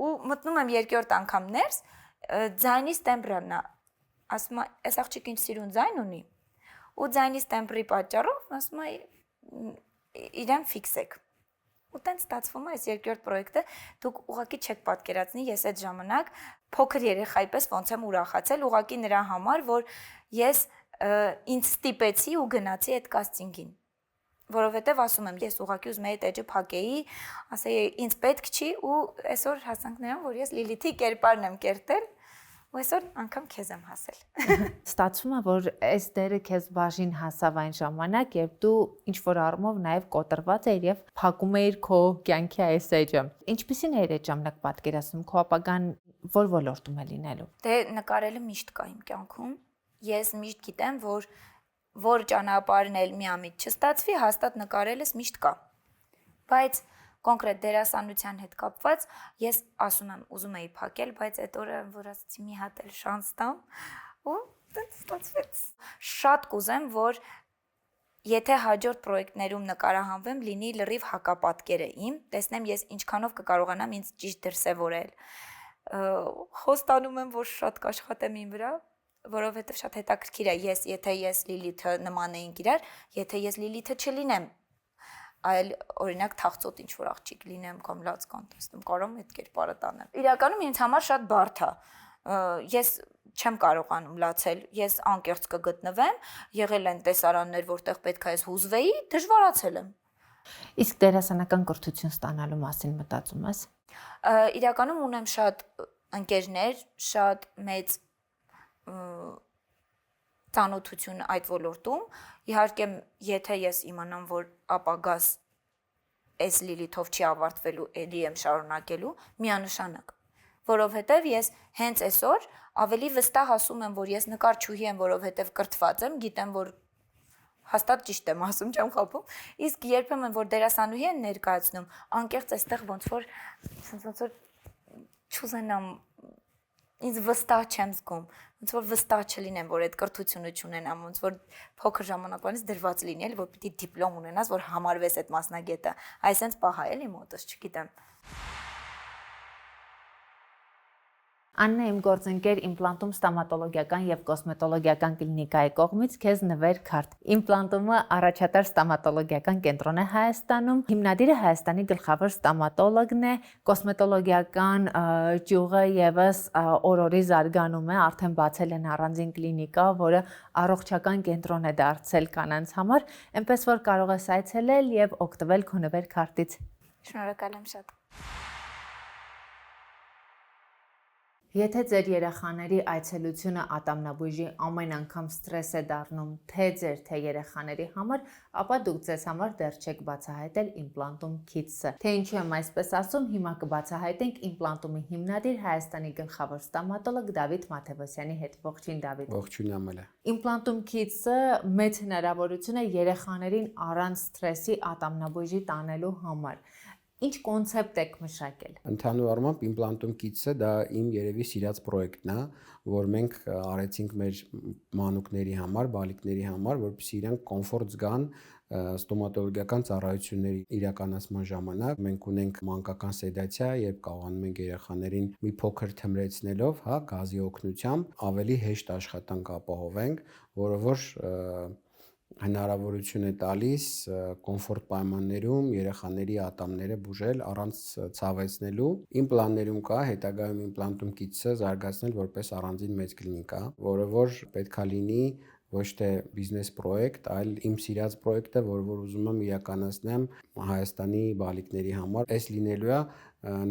Ու մտնում եմ երկրորդ անգամ ներս, ձայնի տեմբրն է, ասում է, այս աղջիկը ինչ սիրուն ձայն ունի։ Ու ձայնի տեմբրի պատճառով ասում է իրեն ֆիքսեք։ Ու տենց ստացվում է այս երկրորդ պրոյեկտը, դուք ուղղակի չեք պատկերացնի, ես այդ ժամանակ փոքր երեխայի պես ոնց եմ ուրախացել, ուղղակի նրա համար, որ ես ինձ ստիպեցի ու գնացի այդ կաստինգին։ Որովհետև ասում եմ, ես ուղղակի ուզում էի այդ էջը փակեի, ասեի ինձ պետք չի ու այսօր հասանք նրան, որ ես Լիլիթի կերպարն եմ կերտել։ Ու այսօր անգամ քեզ եմ հասել։ Ստացվում է, որ այս դերը քեզ բաժին հասավ այն ժամանակ, երբ դու ինչ որ առումով նաև կոտրված էիր եւ փակում էիր քո կյանքի այս էջը։ Ինչպիսին էր այդ ժամանակ պատկերացնում քո ապագան որ ոլորտում է լինելու։ Դե նկարելը միշտ կա իմ կյանքում։ Ես միշտ գիտեմ, որ ճանապարհն էլ միամիտ չստացվի, հաստատ նկարելս միշտ կա։ Բայց կոնկրետ դերասանության հետ կապված ես ասում եմ ուզում էի փակել, բայց այդ օրը որ ասացի մի հատ էլ շանս տամ ու դից ստացվեց։ Շատ կուզեմ, որ եթե հաջորդ պրոյեկտներում նկարահանվեմ, լինի լրիվ հակապատկերը իմ, տեսնեմ ես ինչքանով կկարողանամ ինձ ճիշտ դրսևորել։ Խոստանում եմ, որ շատ կաշխատեմ իմ վրա, որովհետև շատ հետաքրքիր է, եթե ես Լիլիթը նման էինք իրար, եթե ես Լիլիթը չլինեմ, այլ օրինակ թաղծոտ ինչ որ աղջիկ լինեմ կամ լաց կոնտեստում կարողամ այդ կերպարը տանեմ։ Իրականում ինձ համար շատ բարդ է։ Ես չեմ կարողանում լացել, ես անկեղծ կգտնվեմ, եղել են տեսարաններ, որտեղ պետք է ես հուզվեի, դժվարացել եմ։ Իսկ դերասանական կրթություն ստանալու մասին մտածում ես։ Իրականում ունեմ շատ ընկերներ, շատ մեծ ծանոթություն այդ ոլորտում, իհարկե եթե ես իմանամ, որ ապագաս այս Լիլիթով չի ավարտվելու, էլի եմ շարունակելու, միանշանակ, որովհետև ես հենց այսօր ավելի վստահ ասում եմ, որ ես նկարչուհի եմ, որովհետև կրթված եմ, գիտեմ, որ հաստատ ճիշտ եմ ասում, չեմ խաբում, իսկ երբեմն որ դերասանուհի են ներկայացնում, անկեղծ այստեղ ոնց որ չուզենամ ինձ վստահ չեմ զգում, ոնց որ վստահ չլինեմ, որ այդ կրթությունը չունենամ, ոնց որ փոքր ժամանակվանից դրված լինի, որ պիտի դիպլոմ ունենաս, որ համարվես այդ մասնագետը, այսենց պահա էլի մոտս, չգիտեմ։ Աննա, իմ գործընկեր իմպլանտում ստոմատոլոգիական եւ կոսմետոլոգիական կլինիկայի կողմից քեզ նվեր քարտ։ Իմպլանտումը առաջատար ստոմատոլոգիական կենտրոն է Հայաստանում։ Հիմնադիրը Հայաստանի գլխավոր ստոմատոլոգն է, կոսմետոլոգիական ճյուղը եւս օր-օրի զարգանում է, արդեն բացել են առանձին կլինիկա, որը առողջական կենտրոն է դարձել կանանց համար, այնպես որ կարող ես այցելել եւ օգտվել քո նվեր քարտից։ Շնորհակալ եմ շատ։ Եթե ձեր երեխաների այցելությունը ատամնաբույժի ամեն անգամ սթրես է դառնում թե ձեր, թե երեխաների համար, ապա դուք ձեզ համար դեռ չեք բացահայտել Implantum Kids-ը։ Թե ինչու եմ այսպես ասում, հիմա կբացահայտենք Implantum-ի հիմնադիր Հայաստանի գլխավոր ստոմատոլոգ Դավիթ Մաթևոսյանի հետ։ Ողջույն Դավիթ։ Ողջույն Ամալա։ Implantum Kids-ը մեծ հնարավորություն է երեխաներին առանց սթրեսի ատամնաբույժի տանելու համար։ Ինչ կոնցեպտ եք մշակել։ Ընդհանուր առմամբ Implantum Kids-ը դա իմ երևի սիրած պրոյեկտն է, որ մենք արեցինք մեր մանուկների համար, բալիկների համար, որպեսզի իրենք կոմֆորտ զգան ստոմատոլոգիական ծառայությունների իրականացման ժամանակ։ Մենք ունենք մանկական սեդացիա, երբ կարողանում ենք երեխաներին մի փոքր թմրեցնելով, գազի օգնությամբ ավելի հեշտ աշխատանք ապահովենք, որը որ հնարավորություն է տալիս կոմֆորտ պայմաններում երեխաների ատամները բուժել առանց ցավեցնելու։ Իմ պլաններում կա հետագայում Implantum Kids-ը զարգացնել որպես առանձին մեծ կլինիկա, որը որ պետքա լինի ոչ թե բիզնես պրոյեկտ, այլ իմ սիրած պրոյեկտը, որ ուզում եմ իրականացնեմ Հայաստանի բալիկների համար։ Այս լինելու է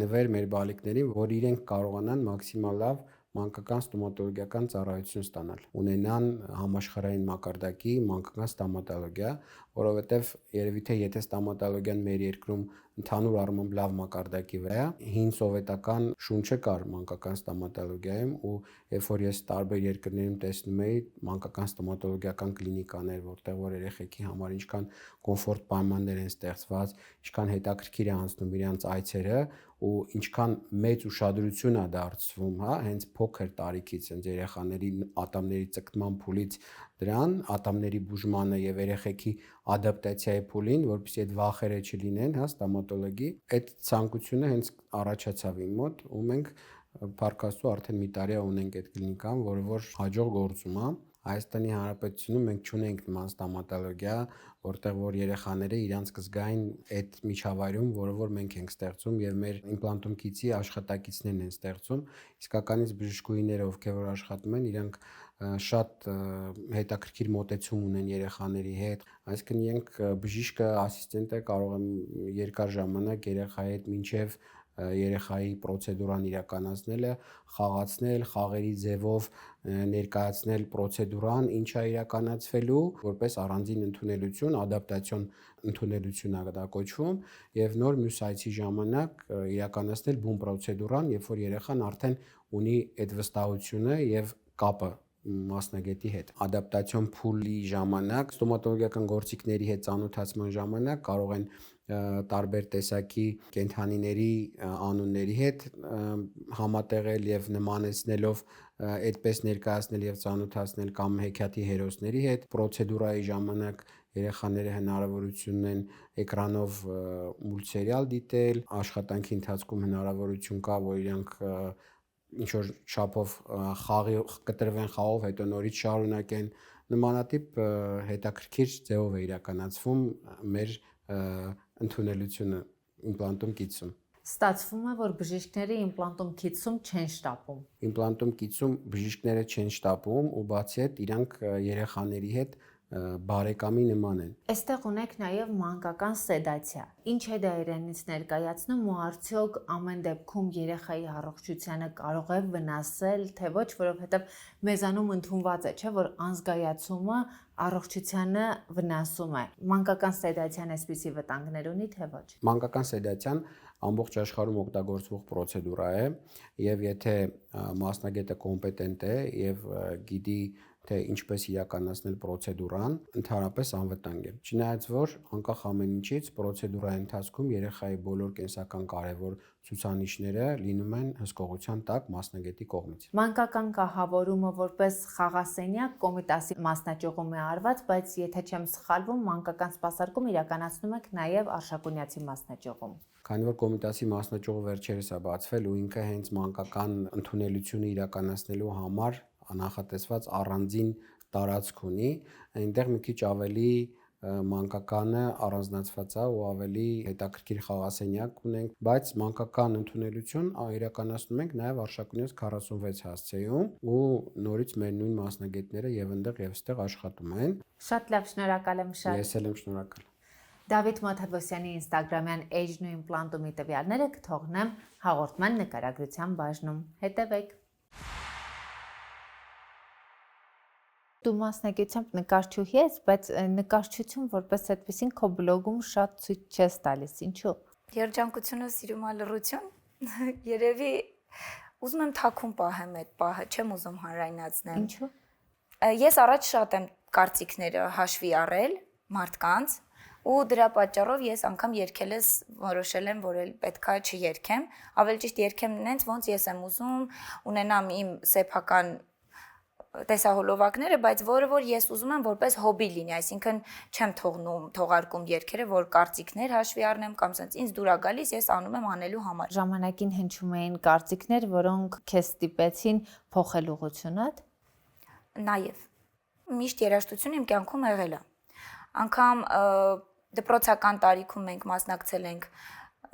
նվեր մեր բալիկներին, որ իրենք կարողանան մաքսիմալ լավ մանկական ստոմատոլոգիական ծառայություն ստանալ, ունենան համաշխարհային մակարդակի մանկական ստոմատոլոգիա, որովհետև երևի թե եթե ստոմատոլոգիան մեր երկրում ընդհանուր առմամբ լավ մակարդակի վրա է, հին սովետական շունչը կար մանկական ստոմատոլոգիայում ու երբ որ ես տարբեր երկրներում տեսնում էի մանկական ստոմատոլոգիական կլինիկաներ, որտեղ որ երեխեքի համար ինչքան կոմֆորտ պայմաններ են ստեղծված, ինչքան հետաքրքիր է անցնում իրենց այցերը ու ինչքան մեծ ուշադրություն է դարձվում, հենց փոքր տարիքից հենց երեխաների ատամների ծկտման փուլից դրան, ատամների բուժմանը եւ երեխեքի ադապտացիայի փուլին, որպեսզի այդ վախերը չլինեն, ստոմատոլոգի, այդ ցանկությունը հենց առաջացավ իմ մոտ ու մենք փառք Աստծո արդեն մի տարի ունենք այդ կլինիկան, որը որ հաջող գործում է։ Հայաստանի Հանրապետությունում մենք չունենք նման ստոմատոլոգիա, որտեղ որ երեխաները իրանց կզգային այդ միջավայրում, որը որ մենք ենք ստեղծում եւ մեր Implantum Kids-ի աշխատակիցներն են ստեղծում, իսկականից բժշկուհիները, ովքեր որ աշխատում են, իրանք շատ հետաքրքիր մոտեցում ունեն երեխաների հետ, այսինքն իրենք բժիշկը, ասիստենտը կարող են երկար ժամանակ երեխայի հետ մինչև երեխայի պրոցեդուրան իրականացնելը, խաղացնել, խաղերի ձևով ներկայացնել պրոցեդուրան, ինչ է իրականացվելու, որպես առանձին ընդունելություն, ադապտացիոն ընդունելություն է դա կոչվում, եւ նոր մյուս այցի ժամանակ իրականացնել բուն պրոցեդուրան, երբ որ երեխան արդեն ունի այդ վստահությունը եւ կապը մասնագետի հետ։ Ադապտացիոն փուլի ժամանակ ստոմատոլոգիական գործիքների հետ ծանոթացման ժամանակ կարող են տարբեր տեսակի կենդանիների անունների հետ համատեղել եւ նմանեցնելով այդպես ներկայացնել եւ ծանոթացնել կամ հեքիաթի հերոսների հետ պրոցեդուրայի ժամանակ երեխաները հնարավորություն ունեն էկրանով մուլտսերիալ դիտել, աշխատանքի ընթացքում հնարավորություն կա, որ իրանք ինչ որ շափով կտրվեն խաղով, հետո նորից շարունակեն նմանատիպ հետաքրքիր ձևով է իրականացվում մեր ընդունելությունը Implantum Kids-ում։ Ստացվում է, որ բժիշկները Implantum Kids-ում չեն շտապում։ Implantum Kids-ում բժիշկները չեն շտապում ու բացի այդ իրանք երեխաների հետ բարեկամի նման են։ Այստեղ ունեք նաև մանկական սեդացիա։ Ինչ է դա իրենից ներկայացնում ու արդյոք ամեն դեպքում երեխայի առողջությանը կարող է վնասել, թե ոչ, որովհետև մեզանում ընդունված է, չէ, որ անզգայացումը առողջությանը վնասում է։ Մանկական սեդացիան այսպիսի վտանգներ ունի, թե ոչ։ Մանկական սեդացիան ամբողջ աշխարհում օգտագործվող պրոցեդուրա է եւ եթե մասնագետը կոմպետենտ է եւ գիտի թե ինչպես իրականացնել պրոցեդուրան, ընդհանրապես անվտանգ է։ Չնայած որ անկախ ամեն ինչից պրոցեդուրայի ընթացքում երեխայի բոլոր կենսական կարևոր ցուցանիշները լինում են հսկողության տակ մասնագետի կողմից։ Մանկական կահավորումը որպես խաղասենյակ Կոմիտասի մասնաճյուղում է արված, բայց եթե չեմ սխալվում, մանկական սպասարկում իրականացնում եք նաև Արշակունյացի մասնաճյուղում։ Քանի որ Կոմիտասի մասնաճյուղը վերջերս է բացվել ու ինքը հենց մանկական ընդունելությունը իրականացնելու համար նախատեսված առանձին տարածք ունի, այնտեղ մի քիչ ավելի մանկականը առանձնացված է ու ավելի հետաքրքիր խաղասենյակ ունենք, բայց մանկական ընդունելություն իրականացնում ենք նաև Արշակունյաց 46 հասցեում ու նորից մեր նույն մասնագետները եւ այնտեղ եւ այստեղ աշխատում են։ Շատ լավ, շնորհակալ եմ շատ։ Ես էլ եմ շնորհակալ։ Դավիթ Մաթևոսյանի Instagram-յան Age-ն ու իմպլանտումի տվյալները կթողնեմ հաղորդման նկարագրության բաժնում։ Հետևեք։ Դու մասնագիտությամբ նկարչուհի ես, բայց նկարչություն որպես այդպեսին քո բլոգում շատ ցույց չես տալիս։ Ինչու՞։ Երջանկությունը սիրում ա լռություն։ Երևի ուզում եմ թաքուն պահեմ այդ պահը, չեմ ուզում հանրայնացնել։ Ինչու՞։ Ես առաջ շատ եմ կարծիքները հաշվի առել մարդկանց ու դրա պատճառով ես անգամ երգել ես որոշել եմ, որ էլ պետքա չերգեմ, ավելի ճիշտ երգեմ նենց ոնց ես եմ ուզում, ունենամ իմ սեփական տեսահոլովակները, բայց որը ես ուզում եմ որպես հոբի լինի, այսինքն չեմ թողարկում երգերը, որ կարծիքներ հաշվի առնեմ կամ sense ինձ դուր է գալիս, ես անում եմ անելու համար։ Ժամանակին հնչում էին կարծիքներ, որոնք քեզ ստիպեցին փոխել ուղղությունդ։ Նաև միշտ երաժշտություն իմ կյանքում եղել է։ Անգամ դպրոցական տարիքում մենք մասնակցել ենք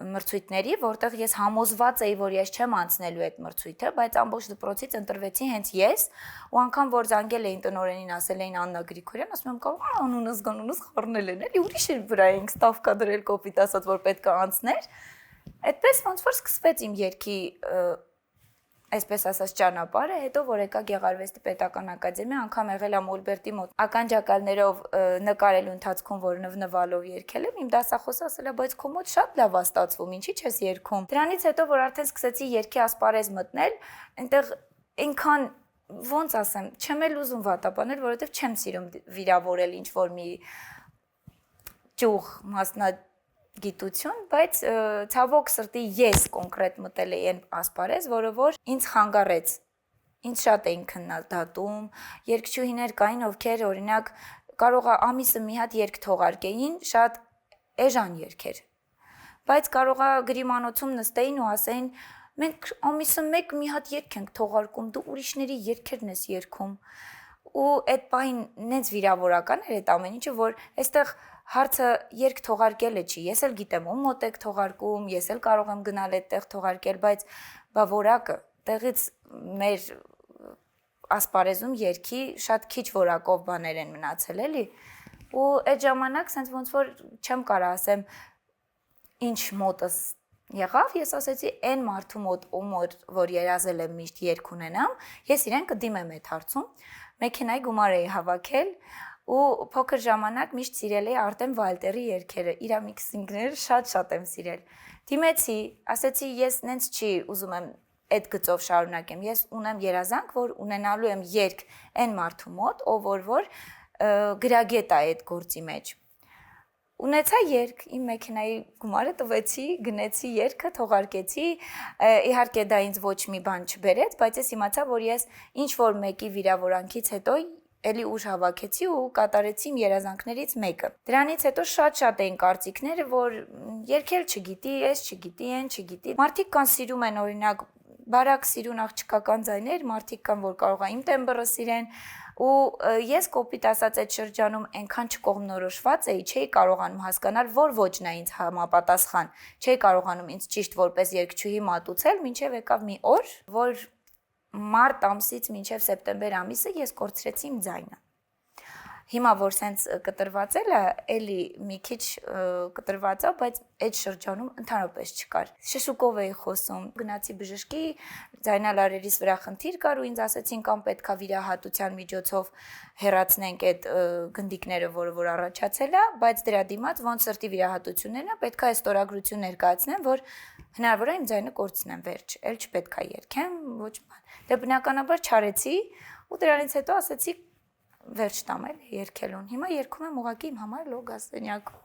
մրցույթների, որտեղ ես համոզված էի, որ ես չեմ անցնելու այդ մրցույթը, բայց ամբողջ դպրոցից ընտրվեցի հենց ես, ու անգամ որ զանգել էին տնօրենին, ասել էին Աննա Գրիգորյան, ասում եմ կարող անունս խառնել են, էլի ուրիշի վրա էինք ստավկա դրել կոպիտ ասած, որ պետք է անցներ։ Այդպես ոնց որ սկսվեց իմ երգի այսպես ասած ճանապարհը, հետո որ եկա Գեղարվեստի պետական ակադեմիա, անգամ եղել եմ Մոլբերտի մոտ ականջակալներով նկարելու ընթացքում, որ նվնվալով երգել եմ, իմ դասախոսը ասել է, բայց քո մոտ շատ լավ է ստացվում, ինչի՞ չես երգում։ Դրանից հետո որ արդեն սկսեցի երգի ասպարեզ մտնել, այնտեղ այնքան ոնց ասեմ, չեմ էլ ուզում վատաբանել, որովհետև չեմ սիրում վիրավորել ինչ որ մի ճյուղ մասնագիտություն, բայց ցավոք սրտի ես կոնկրետ մտել էի այն ասպարեզ, որը որ ինձ խանգարեց։ Ինձ շատ էին քննադատում, երգչուհիներ կային, ովքեր օրինակ կարող է ամիսը մի հատ երգ թողարկեին, շատ էժան երգեր։ Բայց կարող է գրիմանոցում նստեին ու ասեին մենք ամիսը մեկ մի հատ երգ ենք թողարկում, դու ուրիշների երգերն ես երգում։ Ու այդ պահին նենց վիրավորական էր այդ ամեն ինչը, որ այստեղ հարցը երգ թողարկելը չի։ Ես էլ գիտեմ ում մոտ եք թողարկում, ես էլ կարող եմ գնալ այդտեղ թողարկել, բայց բա որակը տեղից մեր ասպարեզում երգի շատ քիչ որակով բաներ են մնացել, էլի։ Ու այդ ժամանակ sense ոնց որ չեմ կարող ասեմ ինչ մոտս եղավ, ես ասեցի այն մարդու մոտ, որ երազել եմ միշտ երգ ունենամ, ես իրեն կդիմեմ այդ հարցում։ Մեքենայի գումար էի հավաքել ու փոքր ժամանակ միշտ սիրել էի Արտեմ Վալտերի երգերը, իր միքսինգները շատ եմ սիրել։ Դիմեցի, ասեցի ես նենց չի ուզում եմ այդ գծով շարունակեմ, ես ունեմ երազանք, որ ունենալու եմ երգ այն մարդու մոտ, ով որ գրագետ է այդ գործի մեջ։ Ունեցա երգ, իմ մեքենայի գումարը տվեցի, գնեցի երգը, թողարկեցի, իհարկե դա ինձ ոչ մի բան չբերեց, բայց ես իմացա, որ ես ինչ որ մեկի վիրավորանքից հետո էլի ուժ հավաքեցի ու կատարեցի իմ երազանքներից մեկը։ Դրանից հետո շատ էին կարծիքները, որ երգել չգիտի, ես չգիտի, այն չգիտի։ Մարդիկ կան սիրում են օրինակ բարակ սիրուն աղջկական ձայներ, մարդիկ կան, որ կարող է իմ տեմբրը սիրեն, ու ես կոպիտ ասած այդ շրջանում այնքան չկողմնորոշված էի, չէի կարողանում հասկանալ, որ ոչն է ինձ համապատասխան, չէի կարողանում ինձ ճիշտ որպես երգչուհի մատուցել, մինչև եկավ մի օր, որ մարտ ամսից մինչև սեպտեմբեր ամիսը ես կորցրեցի իմ ձայնը։ Հիմա որ սենց կտրվածել է, էլի մի քիչ կտրված է, բայց այդ շրջանում ընդհանրապես չկար։ Շշուկով էի խոսում, գնացի բժշկի, ձայնալարերիս վրա խնդիր կար ու ինձ ասեցին կամ պետքա վիրահատության միջոցով հեռացնենք այդ գնդիկները, որ առաջացել է, բայց դրա դիմաց ոնց սրտի վիրահատություններն է, պետքա այս ստորագրություն ներկայացնեմ, որ հնարավոր է իմ ձայնը կորցնեմ, վերջ, էլ չպետքա երգեմ, ոչ բան։ Դե բնականաբար չարեցի ու դրանից հետո ասեցի վերջ տամ էլ երգելուն։ Հիմա երգում եմ ուղղակի իմ համար լոգասենյակում,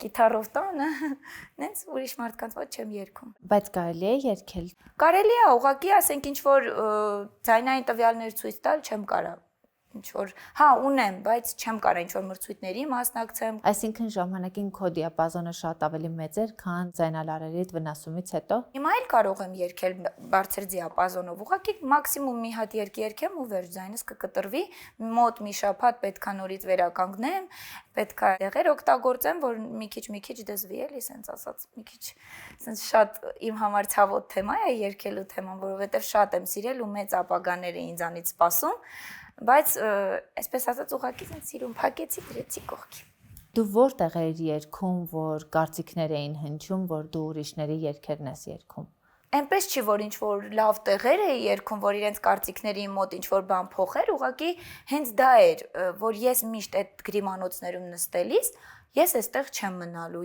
գիտարով տանը, նենց ուրիշ մարդկանց ոչ չեմ երգում։ Բայց կարելի է երգել։ Կարելի է ուղղակի ասենք ինչ որ ձայնային տվյալներ ցույց տալ չեմ կարա։ Ինչ որ հա ունեմ, բայց չեմ կարա ինչ որ մրցույթների մասնակցեմ։ Այսինքն ժամանակին քո դիապազոնը շատ ավելի մեծ էր, քան ձայնալարերիդ վնասումից հետո։ Հիմա էլ կարող եմ երգել բարձր դիապազոնով, ուղղակի մաքսիմում մի հատ երգեմ ու վերջ ձայնս կկտրվի, մոտ մի շաբաթ պետքա նորից վերականգնեմ, պետքա դեղեր օգտագործեմ, որ մի քիչ դզվի էլի, սենց ասած, մի քիչ սենց շատ իմ համար ցավոտ թեմա է երգելու թեման, որովհետև շատ եմ սիրել ու մեծ ապագաներ է ինձանից սպասում, բայց այսպես ասած ուղղակի սենց սիրուն փակեցի դրեցի կողքի։ Դու որտեղ էիր երգում, որ կարծիքներ էին հնչում, որ դու ուրիշների երգերն ես երգում։ Այնպես չի, որ ինչ որ լավ տեղեր է երգում, որ իրենց կարծիքների մոտ ինչ որ բան փոխեր, ուղղակի հենց դա էր, որ ես միշտ այդ գրիմանոցներում նստելիս ես այստեղ չեմ մնալու,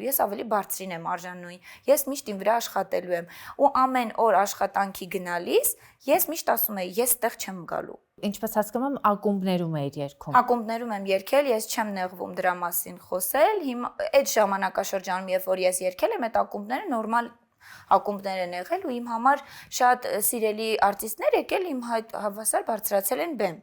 ես ավելի բարձրին եմ արժանուի, ես միշտ իմ վրա աշխատելու եմ ու ամեն օր աշխատանքի գնալիս ես միշտ ասում եի, ես այստեղ չեմ գալու։ Ինչպես հասկանում եմ, ակումբներում էիր երգում։ Ակումբներում եմ երգել, ես չեմ նեղվում դրա մասին խոսել։ Հիմա այդ ժամանակաշրջանում, երբ որ ես երգել եմ, այդ ակումբները նորմալ ակումբներ են եղել ու իմ համար շատ սիրելի արտիստներ եկել իմ հավասար բարձրացել են բեմ։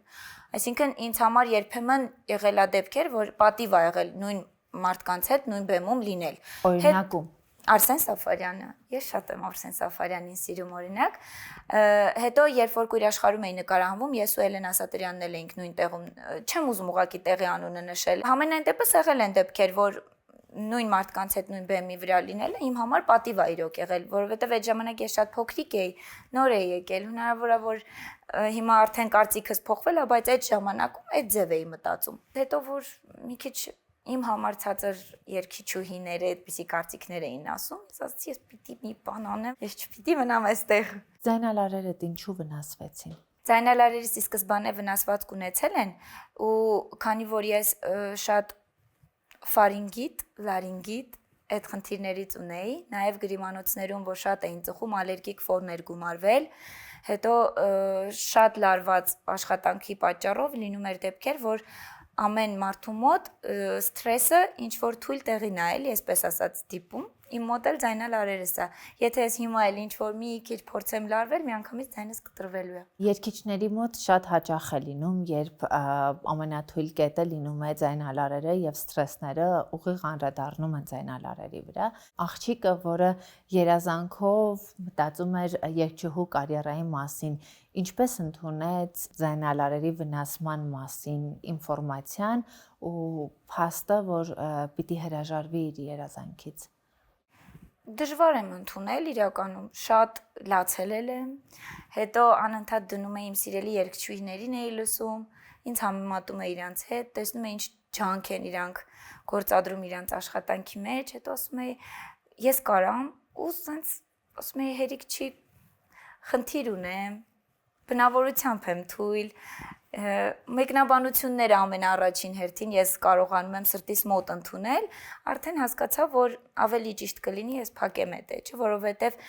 Այսինքն ինձ համար երբեմն եղել է դեպքեր, որ պատիվ ա եղել նույն մարդկանց հետ նույն բեմում լինել։ Օրինակում Արսեն Սաֆարյանը, ես շատ եմ Արսեն Սաֆարյանին սիրում օրինակ։ Հետո երբ որ Կույր աշխարհում էի նկարահանվում, ես ու Էլենա Սատրյանն էլ էինք նույն տեղում, չեմ ուզում ուղղակի տեղի անունը նշել։ Համենայն դեպս եղել են դեպքեր, որ նույն մարդկանց հետ նույն բեմի վրա լինելը իմ համար պատիվ է իրոք եղել, որովհետև այդ ժամանակ ես շատ փոքրիկ էի, նոր էի եկել, հնարավոր է որ հիմա արդեն կարծիքս փոխվել է, բայց այդ ժամանակում այդ ձև էի մտածում։ Հետո որ մի քիչ իմ համար ցածր երգիչուհիները այդպիսի կարծիքներ էին ասում, ես ասացի ես պիտի մի բան անեմ, ես չպիտի մնամ այստեղ։ ձայնալարերդ ինչու վնասվեցին։ Ձայնալարերս ի սկզբանե վնասվածք ունեցել են ու քանի որ ես շատ ֆարինգիտ, լարինգիտ այդ խնդիրներից ունեի, նաև գրիմանոցներում, որ շատ էին ծխում, ալերգիկ ֆորներ գումարվել, հետո շատ լարված աշխատանքի պատճառով լինում էր դեպքեր, որ ամեն մարդու մոտ սթրեսը ինչ որ թույլ տեղին է, էլի, այսպես ասած, դիպում, իմ մոտ էլ ձայնալարերս է։ Եթե ես հիմա էլ ինչ որ մի քիչ փորձեմ լարվել, միանգամից ձայնս կտրվելու է։ Երգիչների մոտ շատ հաճախ է լինում, երբ ամենաթույլ կետը լինում է ձայնալարերը եւ սթրեսները ուղիղ անդրադառնում են ձայնալարերի վրա։ Աղջիկը, որը երազանքով մտածում էր երգչուհու կարիերայի մասին, ինչպես ընդունեց ձայնալարերի վնասման մասին ինֆորմացիան ու փաստը, որ պիտի հրաժարվի իր երազանքից։ Դժվար եմ ընդունել, իրականում շատ լացել եմ, հետո անընդհատ դնում եմ իմ սիրելի երգչուհիներին էի լսում, ինձ համեմատում է իրանց հետ, տեսնում եմ ինչ ջանք են իրանք գործադրում իրանց աշխատանքի մեջ, հետո ասում եմ ես կարամ ու սենց ասում եմ հերիք չի խնդիր ունեմ, բնավորությամբ եմ թույլ, մեկնաբանությունները ամենաառաջին հերթին ես կարողանում եմ սրտիս մոտ ընդունել, արդեն հասկացա, որ ավելի ճիշտ կլինի ես փակեմ այդ էջը, որովհետև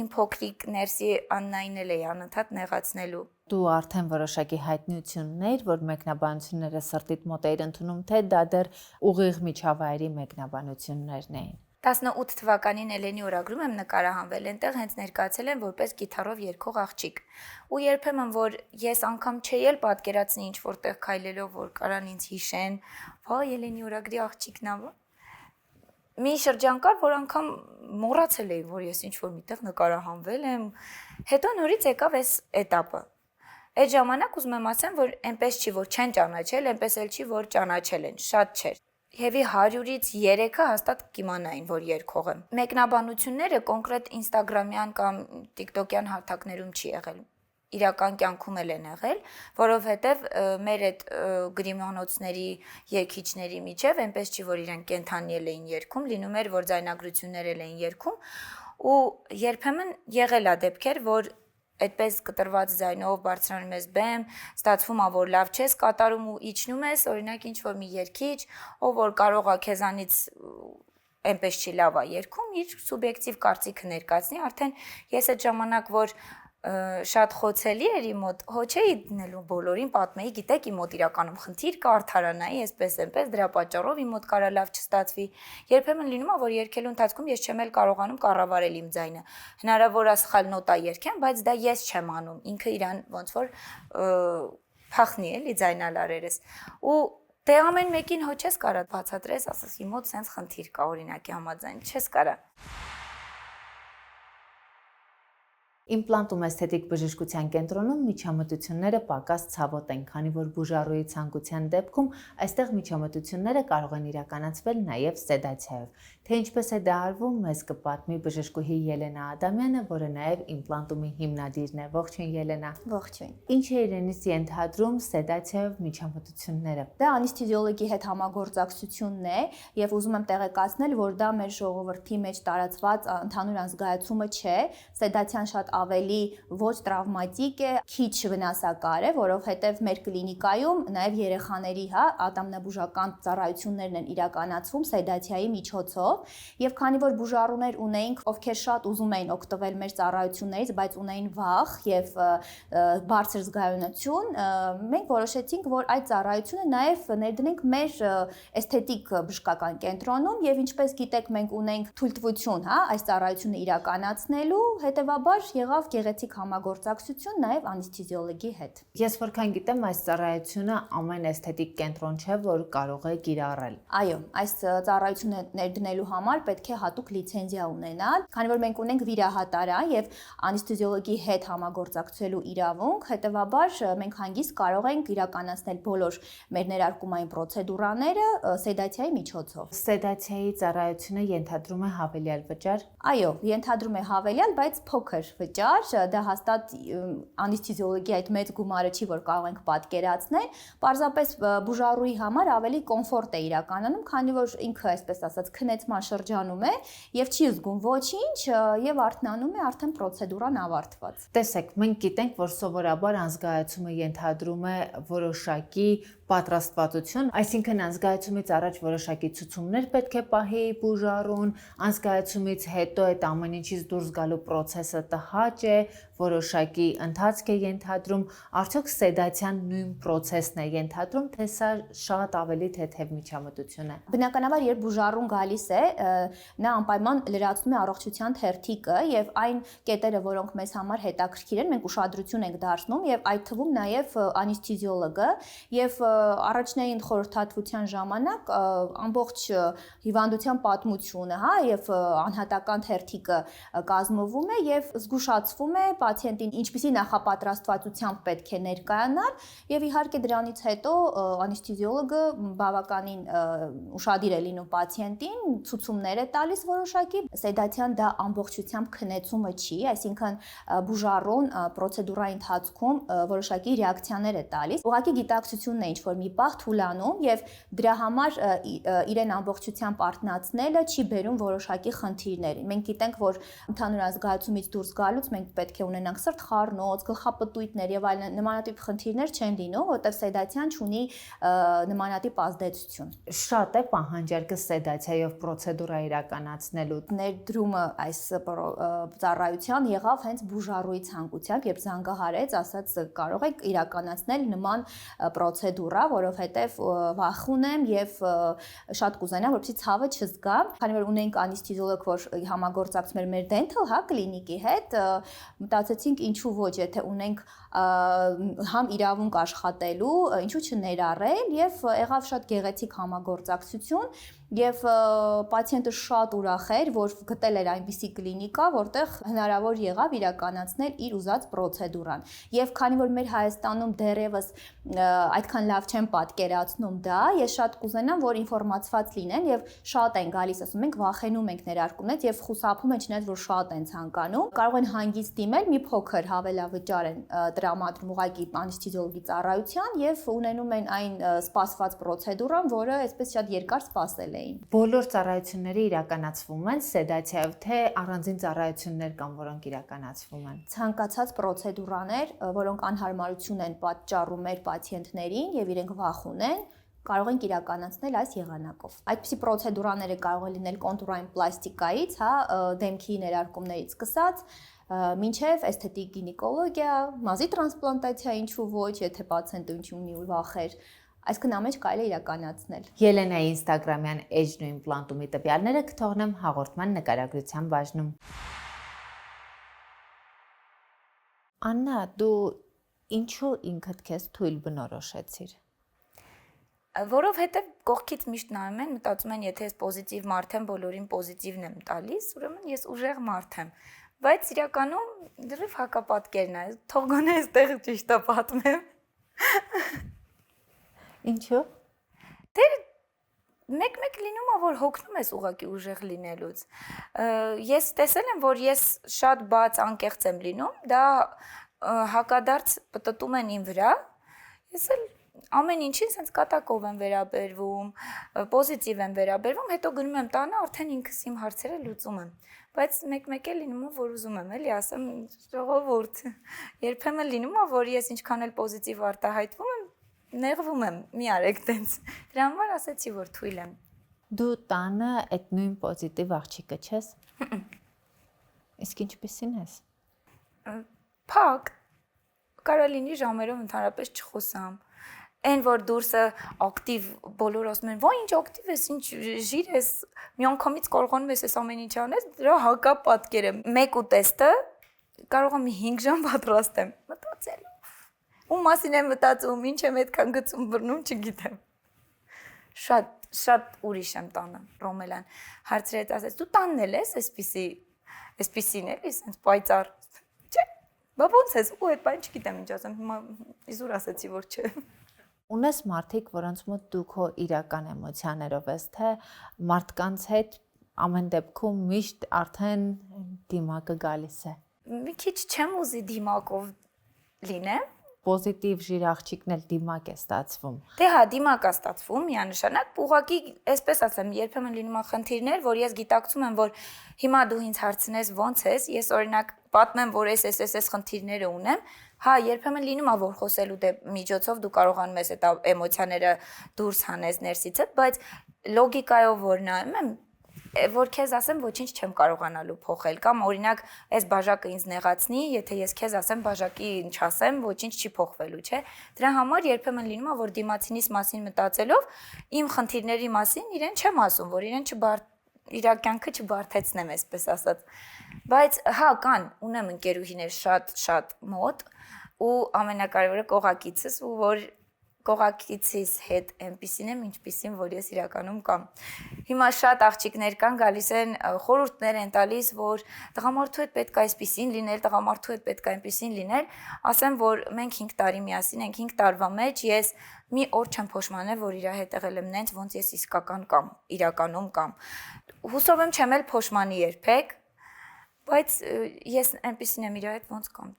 իմ փոքրիկ ներսի Աննային էլ էի անընդհատ նեղացնելու։ Դու արդեն որոշակի հայտնիություն ուներ, որ մեկնաբանությունները սրտիդ մոտ էիր ընդունում, թե դա դեռ ուղիղ միջավայրի մեկնաբանություններն էին։ 18 թվականին Էլենի օրագրում եմ նկարահանվել, այնտեղ հենց ներկայացել եմ որպես գիտարով երգող աղջիկ։ Ու երբեմն որ ես անգամ չէի էլ պատկերացնի ինչ որտեղ քայլելով, որ կարան ինձ հիշեն, վայ Էլենի օրագրի աղջիկն է։ Մի շրջան կար, որ անգամ մոռացել էի, որ ես ինչ որ միտեղ նկարահանվել եմ։ Հետո նորից եկավ այս этаպը։ Այդ ժամանակ ուզում եմ ասեմ, որ այնպես չի, որ չեն ճանաչել, այնպես էլ չի, որ ճանաչել են, շատ չէր։ Եվի 100-ից 3-ը հաստատ կիմանային, որ երգող եմ։ Մեկնաբանությունները կոնկրետ Instagram-յան կամ TikTok-յան հարթակներում չի եղել։ Իրական կյանքում էլ են եղել, որովհետև մեր այդ գրիմանոցների երգիչների միջև այնպես չի, որ իրենք կենթանի էին երգում, լինում էր, որ ձայնագրություններ էին երգում, ու երբեմն եղել է դեպքեր, որ այդպես կտրված ձայնով բարձրանում ես բեմ, ստացվում է, որ լավ չես կատարում ու իջնում ես, օրինակ ինչ որ մի երգիչ, ով որ կարող է քեզանից այնպես չի լավ է երգում, իր սուբյեկտիվ կարծիքը ներկայացնի, արդեն ես այդ ժամանակ, որ շատ խոցելի էր իմ մոտ, հո չէի դնելու բոլորին պատմեի, գիտեք, իմ մոտ իրականում խնդիր կա, արդարանայի, այսպես այնպես, դրա պատճառով իմ մոտ կարա լավ չստացվի։ Երբեմն լինում է, որ երգելու ընթացքում ես չեմ էլ կարողանում կառավարել իմ ձայնը։ Հնարավոր է սխալ նոտա երգեմ, բայց դա ես չեմ անում, ինքը իրան ոնց որ փախնի էլի ձայնալարերս։ Ու դե ամեն մեկին հո չես կարա բացատրես, ասես իմ մոտ սենց խնդիր կա օրինակի համաձայն, չես կարա։ Իմպլանտում էսթետիկ բժշկության կենտրոնում միջամտությունները պակաս ցավոտ են, քանի որ բուժառուի ցանկության դեպքում այստեղ միջամտությունները կարող են իրականացվել նաև սեդացիայով։ Թե ինչպես է դա արվում, մեզ կպատմի բժշկուհի Ելենա Ադամյանը, որը նաև իմպլանտումի հիմնադիրն է։ Ողջույն Ելենա։ Ողջույն։ Ինչ է իրենից ենթադրում սեդացիայով միջամտությունները։ Դա անեսթեզիոլոգի հետ համագործակցությունն է, եւ ուզում եմ տեղեկացնել, որ դա մեր ժողովրդի մեջ տարածված ընդհանուր անզգայացումը չէ։ Սեդացիան շատ ավելի ոչ տրավմատիկ է, քիչ վնասակար է, որովհետև մեր կլինիկայում նաև երեխաների, ատամնաբուժական ծառայություններն են իրականացվում սեդացիայի միջոցով, եւ քանի որ բուժառուներ ունեինք, ովքեր շատ ուզում էին օգտվել մեր ծառայություններից, բայց ունեին վախ եւ բարձր զգայունություն, մենք որոշեցինք, որ այդ ծառայությունը նաև ներդնենք մեր էսթետիկ բժշկական կենտրոնում եւ ինչպես գիտեք, մենք ունենք թույլտվություն, այս ծառայությունը իրականացնելու, հետեւաբար եղավ գեղեցիկ համագործակցություն նաև անեսթեզիոլոգի հետ։ Ես որքան գիտեմ, այս ծառայությունը ամեն էսթետիկ կենտրոն չէ, որ կարող է կիրառել։ Այո, այս ծառայությունը ներդնելու համար պետք է հատուկ լիցենզիա ունենալ, քանի որ մենք ունենք վիրահատարան եւ անեսթեզիոլոգի հետ համագործակցելու իրավունք, հետեւաբար մենք հանգիստ կարող ենք իրականացնել բոլոր մեր ներարկումային պրոցեդուրաները սեդացիայի միջոցով։ Սեդացիայի ծառայությունը ենթադրում է հավելյալ վճար։ Այո, ենթադրում է հավելյալ, բայց փոքր վճար, դա հաստատ անեսթեզիոլոգի այդ մեծ գումարը չի, որ կարող ենք պատկերացնել, պարզապես բուժառուի համար ավելի կոմֆորտ է իրականանում, քանի որ ինքը, այսպես ասած, քնեցման շրջանում է եւ չի զգում ոչինչ եւ արթնանում է արդեն պրոցեդուրան ավարտված։ Տեսեք, մենք գիտենք, որ սովորաբար անզգայացումը ենթադրում է որոշակի պատրաստվածություն, այսինքն անզգայացումից առաջ որոշակի ցուցումներ պետք է պահի բուժառուն, անզգայացումից հետո այդ ամեն ինչից դուրս գալու process-ը տհաճ է, որոշակի ընթացք է ենթադրում, արդյոք սեդացիան նույն process-ն է ենթադրում, թե սա շատ ավելի թեթև միջամտություն է։ Բնականաբար, երբ բուժառուն գալիս է, նա անպայման լրացնում է առողջության թերթիկը եւ այն կետերը, որոնք մեզ համար հետաքրքիր են, մենք ուշադրություն ենք դարձնում եւ այդ թվում նաեւ անեսթեզիոլոգը եւ առաջնային խորհրդատվության ժամանակ ամբողջ հիվանդության պատմությունը, եւ անհատական թերթիկը կազմվում է եւ զգուշացվում է պացիենտին ինչպիսի նախապատրաստվածությամբ պետք է ներկայանալ եւ իհարկե դրանից հետո անեսթեզիոլոգը բավականին ուշադիր է լինում պացիենտին, ցուցումներ է տալիս որոշակի, սեդացիան դա ամբողջությամբ քնեցումը չի, այսինքն բուժառուն պրոցեդուրայի ընթացքում որոշակի ռեակցիաներ է տալիս։ Ուղղակի գիտակցությունն է ինչ-որ մի պահ թուլանում եւ դրա համար իրեն ամբողջությամբ արթնացնելը չի բերում որոշակի խնդիրներ։ Մենք գիտենք, որ ընդհանուր ազգացումից դուրս գալուց մենք պետք է ունենանք սրտխառնոց, գլխապտույտներ եւ այլն նմանատիպ խնդիրներ չեն լինում, որտեղ սեդացիան ունի նմանատիպ ազդեցություն։ Շատ է պահանջարկը սեդացիայով պրոցեդուրա իրականացնելու։ Ներդրումը այս ծառայության եղավ հենց բուժառուի ցանկությամբ, երբ զանգահարեց, ասաց կարող եք իրականացնել նման պրոցեդուրա, որովհետեւ վախում եմ եւ շատ կուզենամ, որպեսզի ցավը չզգամ, քանի որ ունենք անեսթեզիոլոգ, որ համագործակցում էր մեր dental կլինիկի հետ, մտածեցինք ինչու ոչ, եթե ունենք համ իրավունք աշխատելու, ինչու չներառել եւ եղավ շատ գեղեցիկ համագործակցություն եւ պացիենտը շատ ուրախ էր, որ գտել էր այնպիսի կլինիկա, որտեղ հնարավոր եղավ իրականացնել իր ուզած պրոցեդուրան։ Եվ քանի որ մեր Հայաստանում դեռևս այդքան լավ չեն պատկերացնում դա, ես շատ կուզենամ, որ ինֆորմացված լինեն եւ շատ են գալիս, ասում ենք, վախենում ենք ներարկումից եւ խուսափում են, չնայած որ շատ են ցանկանում։ Կարող են հանգիստ դիմել, մի փոքր հավելավճար են տրամադրում ուղղակի անեսթեզիոլոգի ծառայության եւ ունենում են այն սպասված պրոցեդուրան, որը այսպես շատ երկար սպասել էին։ Բոլոր ծառայությունները իրականացվում են սեդացիայով, թե առանձին ծառայություններ կան, որոնք իրականացվում են։ Ցանկացած պրոցեդուրաներ, որոնք անհարմարություն են պատճառում մեր պացիենտներին եւ իրենք վախ ունեն, կարող ենք իրականացնել այս եղանակով։ Այդպիսի պրոցեդուրաները կարող են լինել կոնտուրային պլաստիկայից, դեմքի ներարկումներից սկսած, մինչև էսթետիկ գինեկոլոգիա, մազի տրանսպլանտացիա, ինչու ոչ, եթե պացիենտը ունի վախեր, այսքան ամեն ինչ կարելի է իրականացնել։ Ելենայի Instagram-յան էջն ու իմպլանտումի տվյալները կթողնեմ հաղորդման նկարագրության բաժնում։ Աննա, դու ինչու ինքդ քեզ թույլ բնորոշեցիր։ Որովհետև կողքից միշտ նայում են, մտածում են, եթե ես պոզիտիվ մարդ եմ, բոլորին պոզիտիվն եմ տալիս, ուրեմն ես ուժեղ մարդ եմ։ Բայց իրականում դեռ հակապատկերն է, թող գոնե այստեղ ճիշտը պատմեմ։ Ինչու։ Դե մեկ-մեկ լինում է, որ հոգնում ես ուղղակի ուժեղ լինելուց։ Ես տեսել եմ, որ ես շատ բաց անկեղծ եմ լինում, դա հակադարձ պտտում են իմ վրա։ Ես էլ ամեն ինչին sense կատակով եմ վերաբերվում, պոզիտիվ եմ վերաբերվում, հետո գնում եմ տանը, արդեն ինքս իմ հարցերը լուծում եմ։ Բայց մեկ-մեկ էլ լինում է, որ ուզում եմ էլի ասեմ, ժողովուրդ, երբեմն լինում է, որ ես ինչքան էլ պոզիտիվ արտահայտվում եմ, նեղվում եմ, մի արեք տենց։ Դրա համար ասեցի, որ թույլ եմ։ Դու տանը այդ նույն պոզիտիվ աղջիկը չես։ Իսկ ինչպեսին ես։ Փակ։ Կարա լինի ժամերով ընդհանրապես չխոսամ։ Այն որ դուրսը ակտիվ բոլորը ասում են, «Ոայ ինչ ակտիվ ես, ինչ ժիր ես, մի անգամից կարողանում ես այս ամեն ինչ անես», դրա հակապատկեր է։ Մեկ ուտեստը կարող եմ 5 ժամ պատրաստեմ, մտածելով։ Ու մասին եմ մտածում, ինչ եմ այդքան գծում բռնում, չգիտեմ։ Շատ ուրիշ եմ տանը, Ռոմելան։ Հարցրեց, ասեց, «Դու տանն էլ ես, այսպիսին էլի, սենց պայծառ»։ Չէ։ Բա ո՞նց ես, ու այդ բան չգիտեմ ինչ ասեմ, հիմա իզուր ասեցի, որ չէ։ Ունես մարդիկ, որոնց մոտ դու քո իրական էմոցիաներով ես, թե մարդկանց հետ ամեն դեպքում միշտ արդեն դիմակը գալիս է։ Մի քիչ չեմ ուզի դիմակով լինեմ։ Պոզիտիվ ժիր աղջիկն էլ դիմակ է ստացվում։ Դե հա, դիմակ է ստացվում, միանշանակ, ուղղակի, այսպես ասեմ, երբեմն լինում է խնդիրներ, որ ես գիտակցում եմ, որ հիմա դու ինձ հարցնես ո՞նց ես, ես օրինակ պատմեմ, որ այս խնդիրները ունեմ, հա, երբեմն լինում է, որ խոսելու միջոցով դու կարողանում ես այդ էմոցիաները դուրս հանես ներսիցդ, բայց լոգիկայով որ նայում եմ, որ քեզ ասեմ ոչինչ չեմ կարողանալու փոխել կամ օրինակ այս բաժակը ինձ նեղացնի, եթե ես քեզ ասեմ բաժակի ինչ ասեմ, ոչինչ չի փոխվելու, չէ։ Դրա համար երբեմն լինում է, որ դիմացինիս մասին մտածելով իմ խնդիրների մասին իրեն չեմ ասում, որ իրեն իր կյանքը չբարթեցնեմ, այսպես ասած։ Բայց հա, ունեմ ընկերուհիներ շատ մոտ ու ամենակարևորը կողակիցս ու որ կողակիցիս հետ այնպիսին եմ, ինչպիսին, որ ես իրականում կամ։ Հիմա շատ աղջիկներ կան, գալիս են խորհուրդներ են տալիս, որ տղամարդու հետ պետք է այսպիսին լինել, տղամարդու հետ պետք է այնպիսին լինել, ասեմ, որ մենք 5 տարի միասին ենք, 5 տարվա մեջ ես մի օր չեմ փոշմանել, որ իր հետ եղել եմ նենց, ոնց ես իսկական կամ իրականում կամ։ Հուսով եմ չեմ էլ փոշմանի երբեք, բայց ես այնպեսին եմ իր հետ ոնց կամ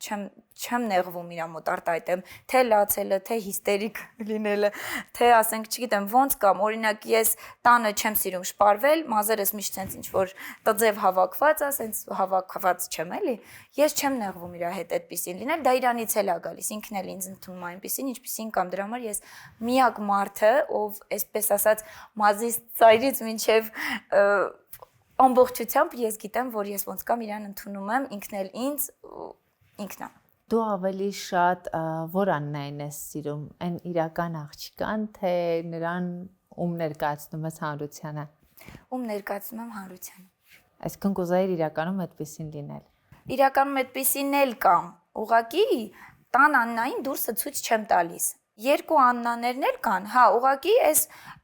չեմ նեղվում իր մոտ արտահայտեմ, թե լացելը, թե հիստերիկ լինելը, թե ասենք, չգիտեմ, ոնց կամ օրինակ ես տանը չեմ սիրում շպարվել, մազերս միշտ sense ինչ որ տձև հավաքված է, sense հավաքված չեմ էլի, ես չեմ նեղվում իր հետ այդպեսին լինել, դա իրանից էլ է գալիս, ինքն էլ ինձ ընդունում է այնպեսին, ինչպեսին կամ դրա համար ես միակ մարդը, ով այսպես ասած մազից ծայրից մինչև ամբողջությամբ ես գիտեմ, որ ես ոնց կամ իրան ընդունում եմ, ինքն էլ ինձ ինքնա։ Դու ավելի շատ որ Աննային ես սիրում, այն իրական աղջկան, թե նրան ում ներկայացնում ես հանրությանը։ Ում ներկայացնում եմ հանրությանը։ Այսինքն կուզեիր իրականում այդպեսին լինել։ Իրականում այդպեսին էլ կամ, ուղղակի տան Աննային դուրսը ցույց չեմ տալիս։ Երկու Աննաներն էլ կան, հա, ուղղակի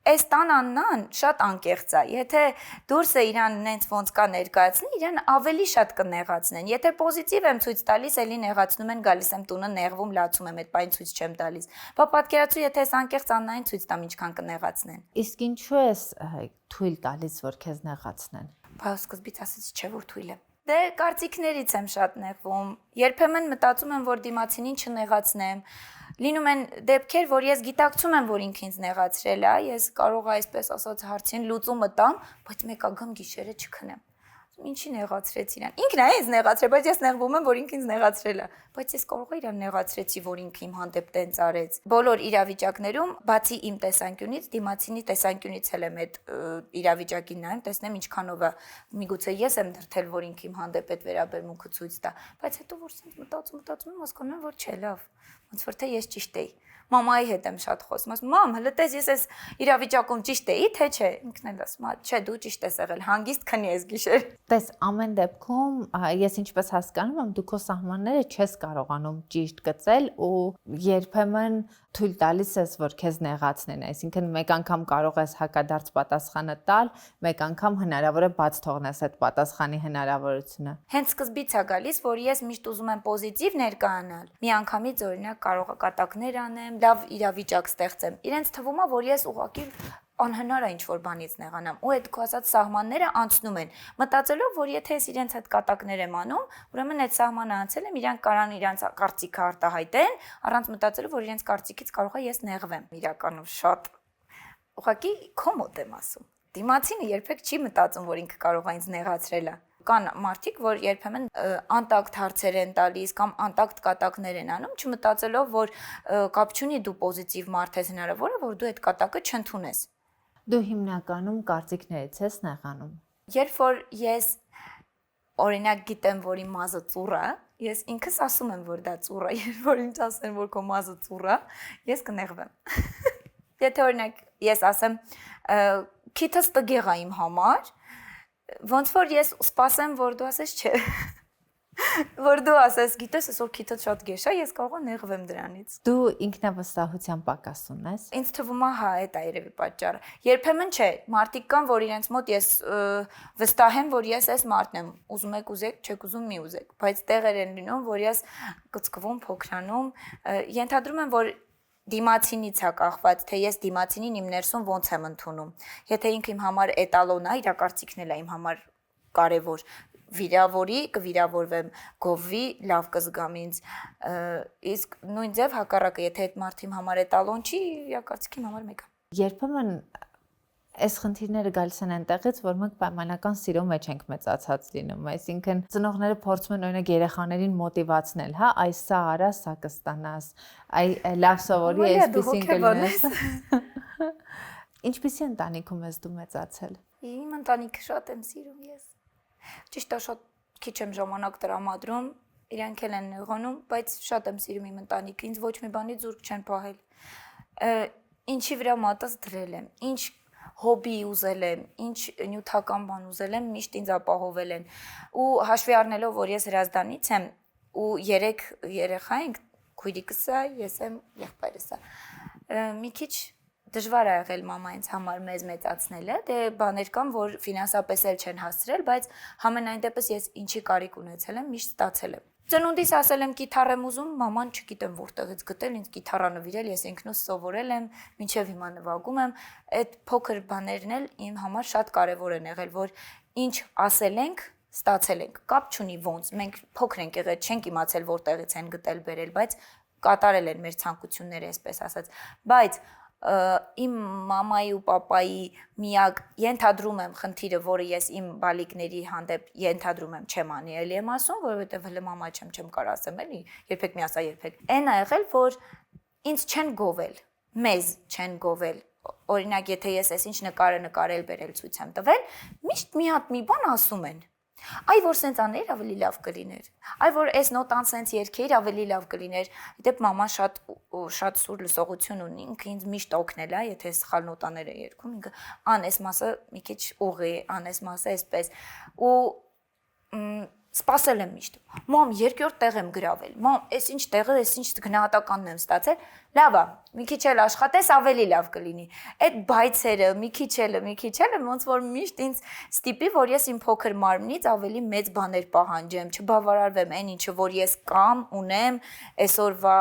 այս տան Աննան շատ անկեղծ է։ Եթե դուրսը իրան նենց ոնց կա ներկայացնի, իրան ավելի շատ կնեղացնեն։ Եթե պոզիտիվ եմ ցույց տալիս, էլի նեղացնում են, գալիս եմ տունը, նեղվում, լացում եմ, այդ բան ցույց չեմ տալիս։ Բա պատկերացրու, եթե այս անկեղծ Աննային ցույց տամ, ինչքան կնեղացնեն։ Իսկ ինչու ես թույլ տալիս, որ քեզ նեղացնեն։ Բա սկզբից ասեցի, չէ, որ թույլ եմ։ Դե կարծիքներից եմ շատ նեղվում։ Երբեմն մտածում եմ, որ դիմացինին չնեղացնեմ։ Լինում են դեպքեր, որ ես գիտակցում եմ, որ ինքը ինձ նեղացրել է, ես կարող եմ այսպես ասած հարցին լուծումը տամ, բայց մեկա գամ գիշերը չքնեմ։ ինչի նեղացրեց իրան։ Ինքն է ինձ նեղացրել, բայց ես նեղվում եմ, որ ինքը ինձ նեղացրել է։ Բայց ես կարող եմ իրան նեղացրեցի, որ ինքը իմ հանդեպ տենց արեց։ Բոլոր իրավիճակներում, բացի իմ տեսանկյունից, դիմացինի տեսանկյունից էլ եմ այդ իրավիճակին նայում, տեսնեմ ինչքանով է։ Միգուցե ես եմ դրթել, որ ինքը իմ հանդեպ այդ վերաբերմունքը ցույց տա, բայց հետո որ սենց մտածում եմ, հասկանում եմ, որ չէ, լավ։ Ոնց որ թե ես ճիշտ էի։ Մամայի հետ եմ շատ խոսում, ասում մամ, հələ տես ես այս իրավիճակում ճիշտ էի, թե չէ։ Ինքն էլ ասում, չէ, դու ճիշտ ես եղել, հանգիստ քնի ես գիշեր։ Տես ամեն դեպքում ես ինչպես հասկանում եմ, դու քո սահմանները չես կարողանում ճիշտ գծել ու երբեմն թույլ տալիս ես, որ քեզ նեղացնեն, այսինքն մեկ անգամ կարող ես հակադարձ պատասխանը տալ, մեկ անգամ հնարավոր է բաց թողնես այդ պատասխանի հնարավորությունը։ Հենց սկզբից է գալիս, որ ես միշտ ուզում եմ պոզիտիվ ներկայանալ։ Միանգամից օրինակ կարող է կատակներ անեմ, լավ իրավիճակ ստեղծեմ։ Իրենց թվում է, որ ես ուղղակի անհնար է ինչ-որ բանից նեղանամ, ու այդ քո ասած սահմանները անցնում են, մտածելով, որ եթե ես իրենց հետ կատակներ եմ անում, ուրեմն այդ սահմանը անցել եմ, իրանք կարան իրենց կարծիքը արտահայտեն, առանց մտածելու, որ իրենց կարծիքից կարող է ես նեղվեմ։ Իրականում շատ ուղղակի քո մոտ եմ ասում։ Դիմացինը երբեք չի մտածում, որ ինքը կարող է ինձ նեղացրել է։ Կան մարդիկ, որ երբեմն անտակտ հարցեր են տալիս կամ անտակտ կատակներ են անում, չմտածելով, որ կապ չունի դու պոզիտիվ մարդ ես, հնարավոր է, որ դու այդ կատակը չընդունես։ Դու հիմնականում կարծիքներից ես նեղանում։ Երբ որ ես օրինակ գիտեմ, որ իմ մազը ծուռ է, ես ինքս ասում եմ, որ դա ծուռ է, երբ որ ինձ ասեն, որ քո մազը ծուռ է, ես կնեղվեմ։ Եթե օրինակ ես ասեմ, քիթս տգեղ է իմ համար, ոնց որ ես սպասեմ, որ դու ասես չէ։ Որ դու ասես, գիտես, այսօր քիթը շատ գեշ է, ես կարող եմ նեղվեմ դրանից։ Դու ինքնավստահության պակաս ունես։ Ինձ թվում է, հա, այդ է երևի պատճառը։ Երբեմն չէ, մարդիկ կան, որ իրենց մոտ ես վստահ եմ, որ ես այս մարդն եմ, ուզում եք ուզեք, չեք ուզում մի ուզեք, բայց տեղեր են լինում, որ ես կծկվում, փոքրանում, ենթադրում եմ, որ դիմացինից է կախված, թե ես դիմացինին իմ ներսում ոնց եմ ընդունում։ Եթե ինքը իմ համար էտալոն է, իր կարծիքն էլ է իմ համար կարևոր, վիրավորի, կվիրավորվեմ, գովվի, լավ կզգամ ինձ, իսկ նույն ձև հակառակը, եթե այդ մարդը իմ համար էտալոն չի, իր կարծիքն իմ համար մեկ է։ Երբեմն այս խնդիրները գալիս են այնտեղից, որ մենք պայմանական սիրո մեջ ենք մեծացած լինում, այսինքն ծնողները փորձում են օրինակ երեխաներին մոտիվացնել, հա, այս սա արա, սա կստանաս, այ լավ սովորի, այսպեսին կլինես։ Ինչպիսի ընտանիքում ես դու մեծացել։ Իմ ընտանիքը շատ եմ սիրում ես։ Ճիշտ է, շատ քիչ եմ ժամանակ տրամադրում, իրանք էլ են նեղանում, բայց շատ եմ սիրում իմ ընտանիքը, ինձ ոչ մի բանի զուրկ չեն պահել։ Ինչի վրա մատս դրել եմ, ինչ հոբի ուզել եմ, ինչ նյութական բան ուզել եմ, միշտ ինձ ապահովել են։ Ու հաշվի առնելով, որ ես Հրազդանից եմ ու 3 երեխա ենք, քույրիկս է, ես եմ, եղբայրս է։ Մի քիչ դժվար է եղել մամայից համար մեզ մեծացնելը, դե բաներ կան, որ ֆինանսապես էլ չեն հասցրել, բայց համենայն դեպս ես ինչի կարիք ունեցել եմ, միշտ ստացել եմ։ Ծնունդիս ասել եմ կիթառ եմ ուզում, մաման չգիտեմ որտեղից գտել, ինձ կիթառա նվիրել, ես ինքնուս սովորել եմ, մինչև հիմա նվագում եմ։ Այդ փոքր բաներն էլ իմ համար շատ կարևոր են եղել, որ ինչ ասել ենք, ստացել ենք։ Կապ չունի ոնց, մենք փոքր ենք եղել, չենք իմացել որտեղից են գտել բերել, բայց կատարել են մեր ցանկությունները, այսպես ասած։ Բայց իմ մամայի ու պապայի միակ ենթադրում եմ խնդիրը, որը ես իմ բալիկների հանդեպ ենթադրում եմ չեմ անի, էլի եմ ասում, որովհետև հələ մամա չեմ կարող ասեմ, էլի, երբեք մի ասա, երբեք։ Այն ա եղել, որ ինձ չեն գովել, մեզ չեն գովել։ Օրինակ, եթե ես այսինչ նկարը նկարել բերել ցույց եմ տվել, միշտ մի հատ մի բան ասում են։ Այ որ սենց աներ ավելի լավ կլիներ։ Այ որ այս նոտան սենց երգեր ավելի լավ կլիներ։ Դեպ մաման շատ սուր լսողություն ունի, ինքը ինձ միշտ օգնել է, եթե սխալ նոտաներ է երգում, ինքը ան այս մասը մի քիչ ուղի, ան այս մասը այսպես։ Ու սպասել եմ միշտ։ Մամ, երկրորդ տեղ եմ գրավել։ Մամ, այս ինչ տեղը, այս ինչ գնահատականն եմ ստացել։ Լավ է, մի քիչ էլ աշխատես, ավելի լավ կլինի։ Այդ բայցերը, մի քիչ էլ, ոնց որ միշտ ինձ ստիպի, որ ես իմ փոքր մարմնից ավելի մեծ բաներ պահանջեմ, չբավարարվեմ այն ինչը, որ ես կամ ունեմ, այսօրվա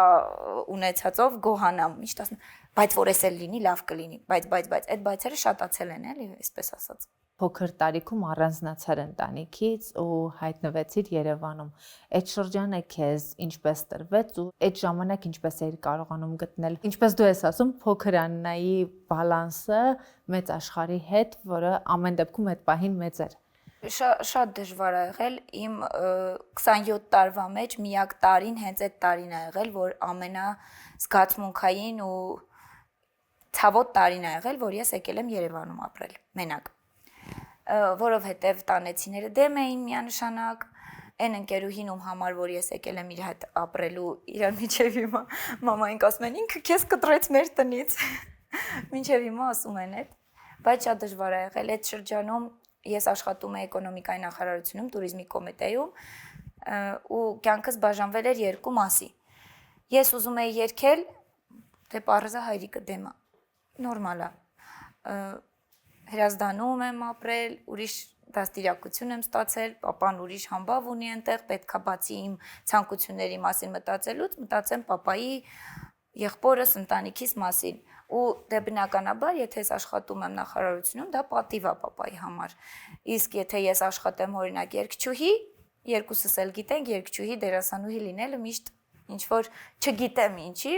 ունեցածով գոհանամ։ Միշտ ասում եմ, բայց որ էս էլ լինի, լավ կլինի, բայց այդ բայցերը շատացել են, էլի, այսպես ասած։ Փոքր տարիքում առանձնացար ընտանիքից ու հայտնվեցիր Երևանում։ Այդ շրջանը քեզ ինչպես տրվեց ու այդ ժամանակ ինչպես էիր կարողանում գտնել, ինչպես դու ես ասում, փոքր Աննայի բալանսը մեծ աշխարհի հետ, որը ամեն դեպքում այդ պահին մեծ էր։ Շատ դժվար է եղել իմ 27 տարվա մեջ միակ տարին հենց այդ տարին է եղել, որ ամենազգացմունքային ու ցավոտ տարին է եղել, որ ես եկել եմ Երևանում ապրել մենակ, որովհետև տանեցիները դեմ էին միանշանակ, այն ընկերուհին ում համար որ ես եկել եմ իր հետ ապրելու, իրար միջև հիմա մամային ասում են ինքը քեզ կտրեց մեր տնից, մինչև հիմա ասում են այդ, բայց շատ դժվար է եղել այդ շրջանում. Ես աշխատում եմ էկոնոմիկայի նախարարությունում, туриզմի կոմիտեում ու կյանքս բաժանվել էր երկու մասի։ Ես ուզում էի երգել, դե պարզա հայրիկը դեմ է, նորմալ է։ Հրազդանում եմ ապրել, ուրիշ դաստիարակություն եմ ստացել, պապան ուրիշ համբավ ունի այնտեղ, պետքա բացի իմ ցանկությունների մասին մտածելուց, մտածեմ պապայի, եղբորս, ընտանիքիս մասին։ Ու դե բնականաբար, եթե ես աշխատում եմ նախարարությունում, դա պատիվ է պապայի համար։ Իսկ եթե ես աշխատեմ օրինակ երգչուհի, երկուսս էլ գիտենք, երգչուհի դերասանուհի լինելը միշտ ինչ որ չգիտեմ ինչի,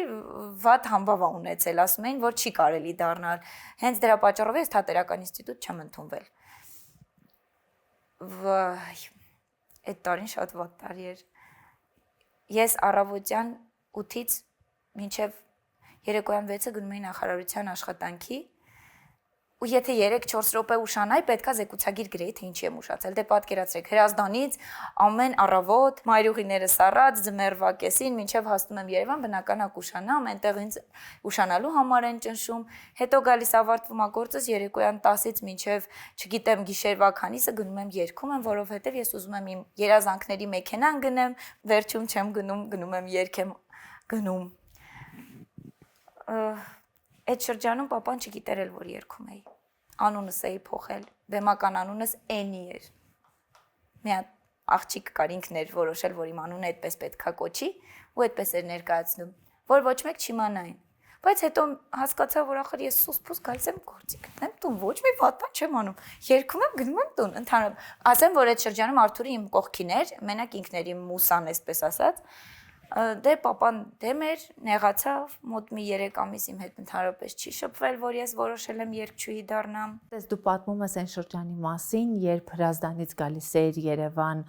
վատ համբավ ունեցել, ասում էին, որ չի կարելի դառնալ։ Հենց դրա պատճառով ես թատերական ինստիտուտ չեմ ընդունվել։ Վայ, այդ տարին շատ վատ տարի էր։ Ես առավոտյան 8-ից մինչև երեկոյան 6-ը գնում էի նախարարության աշխատանքի ու եթե 3-4 րոպե ուշանայի, պետքա զեկուցագիր գրեի, թե ինչի եմ ուշացել։ Դե պատկերացրեք, հրազդանից ամեն առավոտ մայրուղիները սառած, ձմեռվա կեսին, մինչև հասնում եմ Երևան, բնական է կուշանամ, այնտեղ ինձ ուշանալու համար են ճնշում, հետո գալիս ավարտվում է գործս երեկոյան 10-ից մինչև, չգիտեմ, գիշերվա քանիսը գնում եմ երգում եմ, որովհետև ես ուզում եմ իմ երազանքների մեքենան գնեմ, վերջում չեմ գնում, գնում եմ երգեմ, գնում։ Այդ շրջանում պապան չգիտեր էլ որ երգում էի, անունս էի փոխել, բեմական անունս Էնի էր, մի հատ աղջիկ կար ինքն էր որոշել, որ իմ անունը այդպես պետքա կոչի ու այդպես էր ներկայացնում, որ ոչ մեկ չիմանային, բայց հետո հասկացա, որ ախր ես սուս-փուս գալիս եմ գործի գտնեմ տուն, ոչ մի վատ չեմ անում, երգում եմ, գնում եմ տուն, ընդհանրապես, ասեմ, որ այդ շրջանում Արթուրը իմ կողքին էր, մենակ ինքն էր իմ մուսան, այսպես ասած, դե պապան դեմ էր, նեղացավ, մոտ մի 3 ամիս իմ հետ ընդհանրապես չի շփվել, որ ես որոշել եմ երգչուհի դառնամ։ Դες դու պատմում ես այն շրջանի մասին, երբ Հրազդանից գալիս էր Երևան,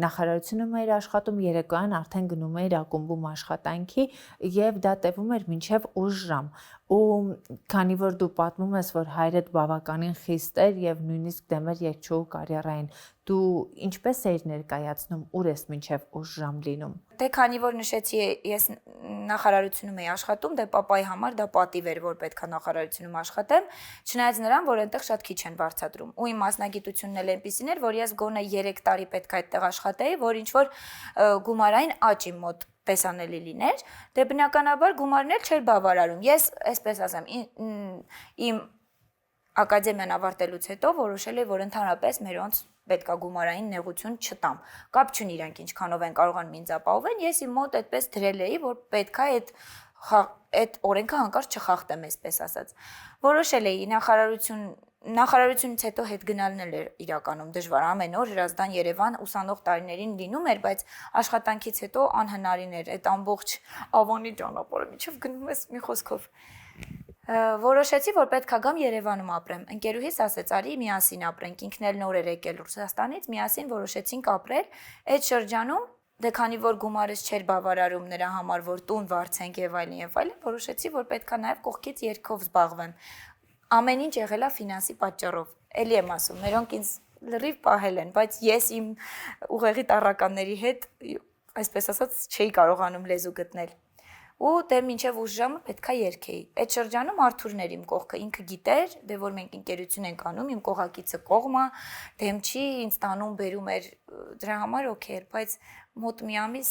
նախարարությունում էր աշխատում, երեկոյան արդեն գնում էր ակումբում աշխատանքի եւ դա տևում էր մինչեւ ուշ ժամ։ Ու քանի որ դու պատմում ես, որ հայրդ բավականին խիստ էր եւ նույնիսկ դեմ էր երգչուհու կարիերային, դու ինչպես էիր ներկայացնում, ուր ես մինչեւ ուշ ժամ լինում։ Դե քանի որ նշեցի, ես նախարարությունում էի աշխատում, դե պապայի համար դա պատիվ էր, որ պետքա նախարարությունում աշխատեմ, չնայած նրան, որ այնտեղ շատ քիչ են վարձատրում։ Ու իմ մասնագիտությունն էլ այնպեսին էր, որ ես գոնե 3 տարի պետք է այդտեղ աշխատեի, որ ինչ որ գումարային աճ իմ մոտ տեսանելի լիներ, դե բնականաբար գումարն էլ չէր բավարարում։ Ես, այսպես ասեմ, իմ ակադեմիան ավարտելուց հետո որոշել էի, որ ընդհանրապես մերոնց պետքա գումարային նեղություն չտամ։ Կապ չունի իրանք ինչքանով են կարողանում ինձ ապահովել, ես իմ մոտ այդպես դրել էի, որ պետքա այդ օրենքը հանկարծ չխախտեմ, այսպես ասած։ Որոշել էի նախարարությունից հետո հետ գնալն էլ էր իրականում դժվար, ամեն օր Հրազդան Երևան ուսանող տարիներին լինում էր, բայց աշխատանքից հետո անհնարին էր այդ ամբողջ Ավանի ճանապարհը, միջև գնում ես մի խոսքով։ Որոշեցի, որ պետքա գամ Երևանում ապրեմ։ Ընկերուհիս ասեց, արի միասին ապրենք, ինքն էլ նոր էր եկել Ռուսաստանից, միասին որոշեցինք ապրել։ Այդ շրջանում, դե քանի որ գումարս չէր բավարարում նրա համար, որ տուն վարձենք եւ այլն, որոշեցի, որ պետքա նաեւ կողքից երգով զբաղվեմ։ Ամեն ինչ եղել է ֆինանսի պատճառով։ Էլի եմ ասում, մերոնք ինձ լրիվ պահել են, բայց ես իմ ուղեղի տառականների հետ, այսպես ասած, չէի կարողանում լեզու գտնել։ Ու դե մինչև ուշ ժամը պետքա երգեի։ Այդ շրջանում Արթուրն էր իմ կողքը, ինքը գիտեր, դե որ մենք ընկերություն ենք անում, իմ կողակիցը կողմա, դեմ չի, ինձ տանում բերում էր, դրա համար օքեյ էր, բայց մոտ մի ամիս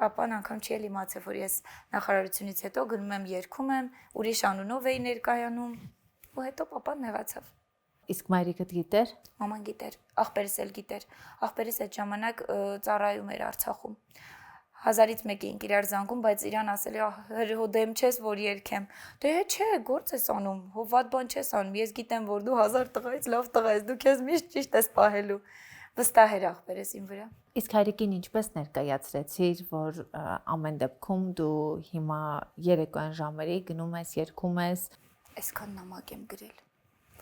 պապան անգամ չի էլ իմացել, որ ես նախարարությունից հետո գնում եմ երգում եմ, ուրիշ անունով էի ներկայանում, ու հետո պապան նեղացավ։ Իսկ մայրիկդ գիտեր։ Մաման գիտեր, աղբերս էլ գիտեր։ Աղբերս այդ ժամանակ ծառայում էր Արցախում։ 1000-ից մեկ էինք իրար զանգում, բայց իրան ասել է հո դեմ չես, որ երգեմ։ Դե չէ, գործ ես անում, հո վատ բան չես անում։ Ես գիտեմ, որ դու 1000 տղայից լավ տղա ես, դու քեզ միշտ ճիշտ ես պահելու։ Վստահ էր աղբերս իմ վրա։ Իսկ հայրիկին ինչպես ներկայացրեցիր, որ ամեն դեպքում դու հիմա երեկոյան ժամերի գնում ես, երգում ես։ Այսքան նամակ եմ գրել,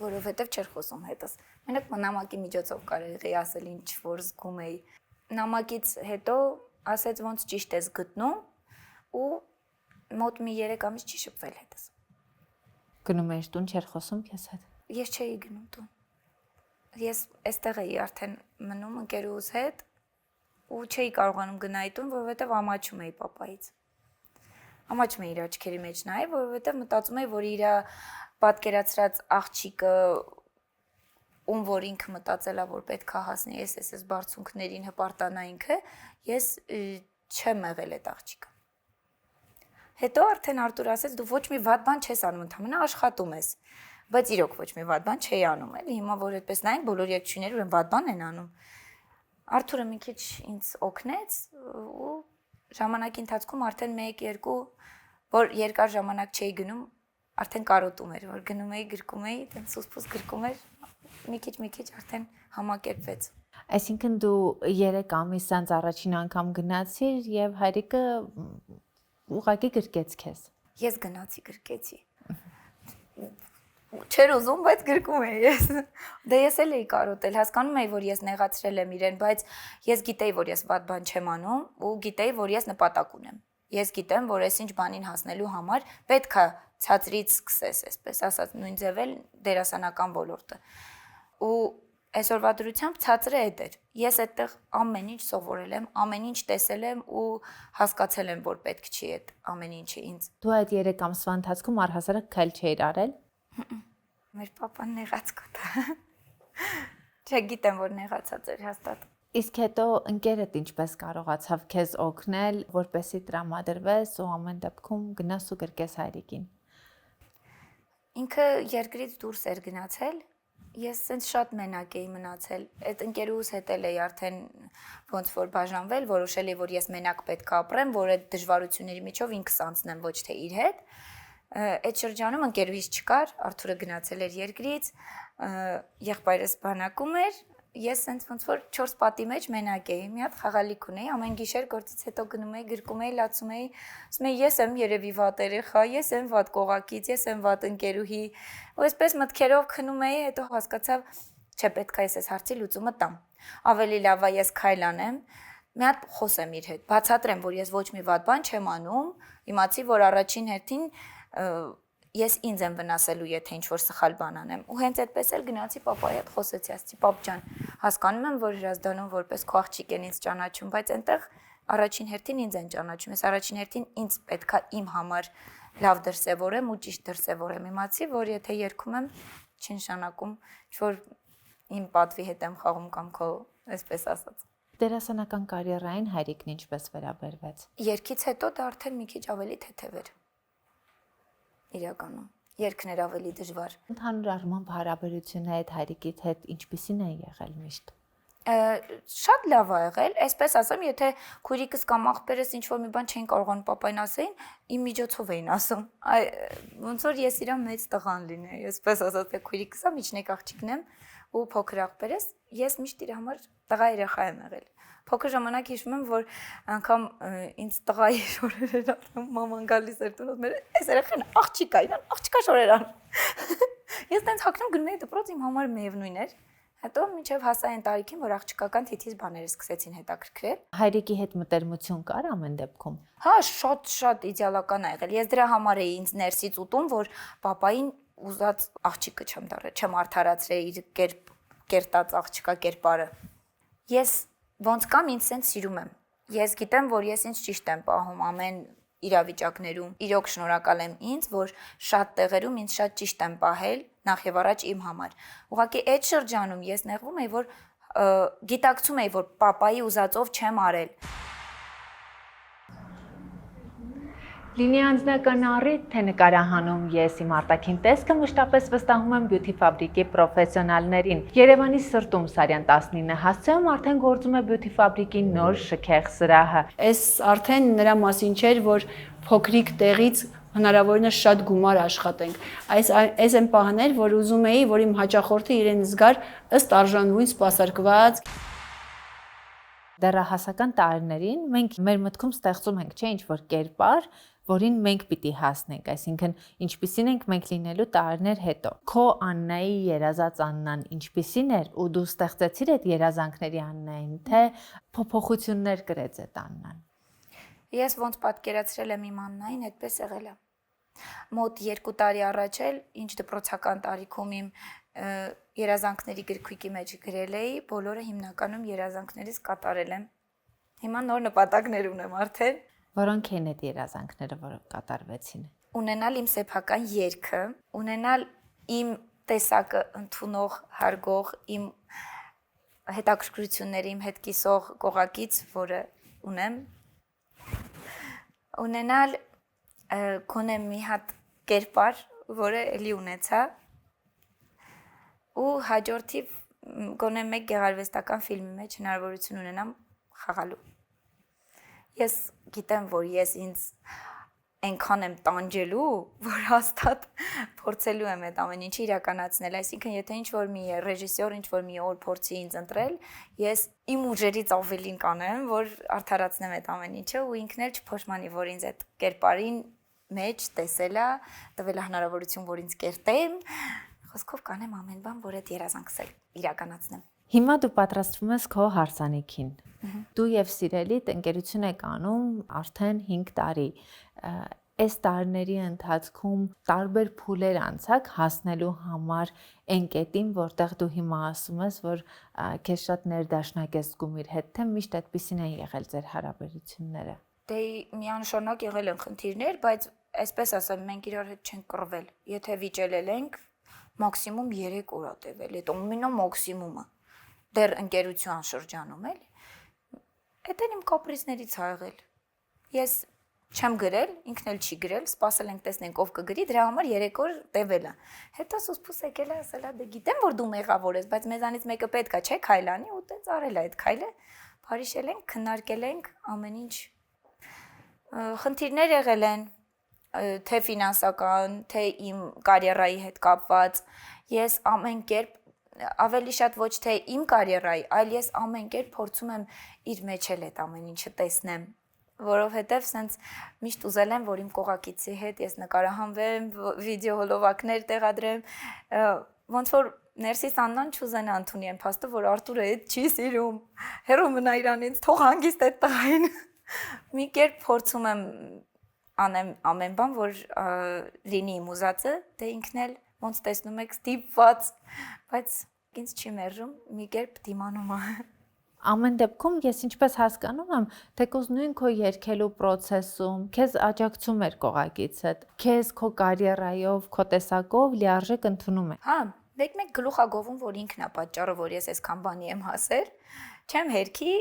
որովհետև չէր խոսում հետս։ Մենակ նամակի միջոցով կարող էի ասել ինչ որ զգում էի։ Նամակից հետո ասեց ոնց ճիշտ ես գտնում ու մոտ մի 3 ամիս չի շփվել հետս։ Գնում ես տուն, չէր խոսում քեզ հետ։ Ես չէի գնում տուն։ Ես այստեղ էի արդեն մնում ընկերուհուս հետ ու չէի կարողանում գնալ տուն, որովհետև ամաչում էի papaից։ Ամաչում էի իր աչքերի մեջ նայ, որովհետև մտածում էի, որ իր պատկերացրած աղջիկը ում որ ինքը մտածել է, որ պետք է հասնի այս բարձունքներին հպարտանա ինքը, ես չեմ եղել այդ աղջիկը։ Հետո արդեն Արտուր ասեց, դու ոչ մի վատ բան չես անում, ընդհանրապես աշխատում ես։ Բայց իրոք ոչ մի վատ բան չի անում, էլի հիմա որ այդպես նայենք, բոլոր երեխաները ուրեմն վատ բան են անում։ Արտուրը մի քիչ ինձ օգնեց ու ժամանակի ընթացքում արդեն 1-2 որ երկար ժամանակ չէի գնում, արդեն կարոտում էր, որ գնում էի, գրկում էի, այդպես սուսպուս գրկում էր, մի քիչ արդեն համակերպվեց։ Այսինքն դու 3 ամիս անց առաջին անգամ գնացիր եւ հայրիկը ուղղակի գրկեց քեզ։ Ես գնացի գրկեցի։ Չէր ուզում, բայց գրկում էի ես։ Դե ես էլ էի կարոտել, հասկանում էի, որ ես նեղացրել եմ իրեն, բայց ես գիտեի, որ ես վատ բան չեմ անում ու գիտեի, որ ես նպատակ ունեմ։ Ես գիտեմ, որ այսինչ բանին հասնելու համար պետք է ցածրից սկսես, այսպես ասած, նույն ձևել դերասանական ոլորտը։ Ու այսօրվա դրությամբ ցածրը այդ էր։ Ես այդտեղ ամեն ինչ սովորել եմ, ամեն ինչ տեսել եմ ու հասկացել եմ, որ պետք չի այդ ամեն ինչը ինձ։ Դու այդ 3 ամսվա ընթացքում առհասարակ քայլ չէիր արել։ Մեր papan նեղաց կոթա։ Չգիտեմ, որ նեղացած էր հաստատ։ Իսկ հետո ընկերդ ինչպես կարողացավ քեզ օգնել, որպեսզի տրամադրվես ու ամեն դեպքում գնաս ու գրկես հայրիկին։ Ինքը երկրից դուրս էր գնացել, ես sense շատ մենակ էի մնացել։ Այդ ընկերուհուս հետ էի արդեն ոնց որ բաժանվել, որոշել էի, որ ես մենակ պետք է ապրեմ, որ այդ դժվարությունների միջով ինքս անցնեմ, ոչ թե իր հետ։ Այդ շրջանում ընկերուհիս չկար, Արտուրը գնացել էր երկրից, եղբայրս բանակում էր, ես sense ոնց որ 4 պատի մեջ մենակ էի, մի հատ խաղալիք ունեի, ամեն գիշեր գործից հետո գնում էի, գրկում էի, լացում էի, ասում էի ես եմ երևի վատ երեխա, ես եմ վատ կողակից, ես եմ վատ ընկերուհի, ու այսպես մտքերով քնում էի, հետո հասկացավ, չէ, պետք է այս հարցի լուծումը տամ։ Ավելի լավ է ես քայլ անեմ, մի հատ խոսեմ իր հետ, բացատրեմ, որ ես ոչ մի վատ բան չեմ անում, իմացի, որ առաջին հերթին ես ինձ եմ վնասելու, եթե ինչ-որ սխալ բան անեմ։ Ու հենց այդպես էլ գնացի papaի հետ խոսեցի, ասացի, պապ ջան, հասկանում եմ, որ Հրազդանում որպես քո աղջիկ են ինձ ճանաչում, բայց այնտեղ առաջին հերթին ինձ են ճանաչում։ Ես առաջին հերթին ինձ պետքա իմ համար լավ դրսևորեմ ու ճիշտ դրսևորեմ։ Իմացի, որ եթե երգում եմ, չի նշանակում, որ իմ պատվի հետ եմ խաղում կամ քո, այսպես ասած։ Դերասանական կարիերային հայրիկն ինչպես վերաբերվեց։ Երգից հետո դա արդեն մի քիչ ավելի թեթև էր։ Իրականում երգներ ավելի դժվար։ Ընդհանուր առմամբ հարաբերությունը այդ հայրիկիդ հետ ինչպիսին է եղել միշտ։ Շատ լավ ա եղել, այսպես ասեմ, եթե քույրիկս կամ աղբերս ինչ-որ մի բան չէին կարողանում papayin ասեին, իմ միջոցով էին ասում։ Ոնց որ ես իրա մեծ տղան լինեի, այսպես ասած, թե քույրիկս ա միջնեկ աղջիկն եմ ու փոքր աղբերս, ես միշտ իր համար տղա երեխա եմ եղել։ Փոքր ժամանակ հիշում եմ, որ անգամ ինձ տղայի շորեր էր անում, մաման գալիս էր տուն, այս երեխան աղջիկ է, իրան աղջիկա շորեր անում։ Ես տենց հագնում գնում էի դպրոց, իմ համար միևնույն էր։ Հետո մինչև հասա այն տարիքին, որ աղջիկական թիթիզ բաները սկսեցին հետաքրքրել։ Հայրիկի հետ մտերմություն կար ամեն դեպքում։ Հա, շատ իդեալական ա եղել։ Ես դրա համար էի ինձ ներսից ուտում, որ papayin ուզած աղջիկը չեմ դառել, չեմ արդարացրել իր կերտած աղջիկա կերպարը։ Ես ոնց կամ ինձ sense սիրում եմ։ Ես գիտեմ, որ ես ինձ ճիշտ եմ պահում ամեն իրավիճակներում։ Իրոք շնորհակալ եմ ինձ, որ շատ տեղերում ինձ շատ ճիշտ եմ պահել, նախ եւ առաջ իմ համար։ Ուղղակի այդ շրջանում ես նեղվում էի, որ գիտակցում էի, որ papayi ուզածով չեմ արել։ Լինի անձնական առիթ, թե նկարահանում ես իմ արտաքին տեսքը մշտապես վստահում եմ բյութի ֆաբրիկի պրոֆեսիոնալներին։ Երևանի Սրտում Սարյան 19 հասցեում արդեն գործում է բյութի ֆաբրիկի նոր շքեղ սրահը։ Այս արդեն նրա մասին չէր, որ փոքրիկ տեղից հնարավորինս շատ գումար աշխատենք։ Այս այն պահն էր, որ ուզում էի, որ իմ հաճախորդը իրեն զգար ըստ արժանվույն սպասարկված։ Դեռահասական տարիներին մենք մեր մտքում ստեղծում ենք, ինչ որ կերպար, որին մենք պիտի հասնենք, այսինքն ինչպիսին ենք մենք լինելու տարիներ հետո։ Քո Աննայի երազած Աննան ինչպիսին էր ու դու ստեղծեցիր այդ երազանքների Աննային, թե փոփոխություններ կրեց այդ Աննան։ Ես ոնց պատկերացրել եմ իմ Աննային, այդպես եղել է։ Մոտ 2 տարի առաջ էլ ինչ դպրոցական տարիքում իմ երազանքների գրքույկի մեջ գրել էի, բոլորը հիմնականում երազանքներից կատարել եմ։ Հիմա նոր նպատակներ ունեմ արդեն։ Որոնք են այդ երազանքները, որոնք կատարվեցին։ Ունենալ իմ սեփական երգը, ունենալ իմ տեսակը ընդունող, հարգող, իմ հետաքրքրությունների, իմ հետ կիսող կողակից, որը ունեմ, ունենալ գոնե մի հատ կերպար, որը էլի ունեցա, ու հաջորդիվ գոնե մեկ գեղարվեստական ֆիլմի մեջ հնարավորություն ունենամ խաղալու։ Ես գիտեմ, որ ես ինձ այնքան եմ տանջելու, որ հաստատ փորձելու եմ այդ ամեն ինչը իրականացնել, այսինքն եթե ինչ-որ մի ռեժիսոր ինչ-որ մի օր փորձի ինձ ընտրել, ես իմ ուժերից ավելին կանեմ, որ արդարացնեմ այդ ամեն ինչը ու ինքն էլ չփոշմանի, որ ինձ այդ կերպարին մեջ տեսել է, տվել է հնարավորություն, որ ինձ կերտեմ, խոսքով կանեմ ամեն բան, որ այդ երազանքս իրականացնեմ։ Հիմա դու պատրաստվում ես քո հարսանիքին։ Դու եւ Սիրելիդ ընկերություն եք անում արդեն 5 տարի։ Այս տարիների ընթացքում տարբեր փուլեր անցաք հասնելու համար այն կետին, որտեղ դու հիմա ասում ես, որ քեզ շատ ներդաշնակ ես զգում իր հետ, թե միշտ այդպեսին են եղել ձեր հարաբերությունները։ Դե միանշանակ եղել են խնդիրներ, բայց այսպես ասեմ, մենք իրար հետ չենք կռվել։ Եթե վիճելել ենք, մաքսիմում 3 օր է տևել, այդ մաքսիմումը։ Դեռ ընկերության շրջանում էլի։ Էդ իմ կապրիզներից ա եղել։ Ես չեմ գրել, ինքն էլ չի գրել, սպասել ենք տեսնենք ով կգրի, դրա համար 3 օր տևել է։ Հետո սուսփուս եկել է, ասել է դե գիտեմ որ դու մեղավոր ես, բայց մեզանից մեկը պետք է չէ քայլանի ու տենց արել է այդ քայլը։ Բարիշել ենք, քննարկել ենք ամեն ինչ։ Խնդիրներ եղել են, թե ֆինանսական, թե իմ կարիերայի հետ կապված։ Ես ամեն կերպ ավելի շատ ոչ թե իմ կարիերայի, այլ ես ամեն կերպ փորձում եմ իր մեջ էլ այդ ամեն ինչը տեսնեմ, որովհետև սենց միշտ ուզել եմ, որ իմ կողակիցի հետ ես նկարահանվեմ, վիդեո հոլովակներ տեղադրեմ, ոնց որ ներսիս Աննան չուզենա ընդունի այն փաստը, որ Արտուրը այդ չի սիրում, հեռու մնա իրանից, թող հանգիստ այդ տղային։ Մի կերպ փորձում եմ անեմ ամեն բան, որ լինի իմ ուզածը, դե ինքն էլ ոնց տեսնում եք ստիպված, բայց ինձ չի մերժում, մի կերպ դիմանում է։ Ամեն դեպքում ես ինչպես հասկանում եմ, թեկուզ նույն քո երգելու process-ում քեզ աջակցում էր կողակիցդ, քեզ քո կարիերայով, քո տեսակով լիարժեք ընդունում է։ Հա, մեկ գլուխ ա գովում, որ ինքն է պատճառը, որ ես այսքան բանի եմ հասել։ Չեմ հերքի,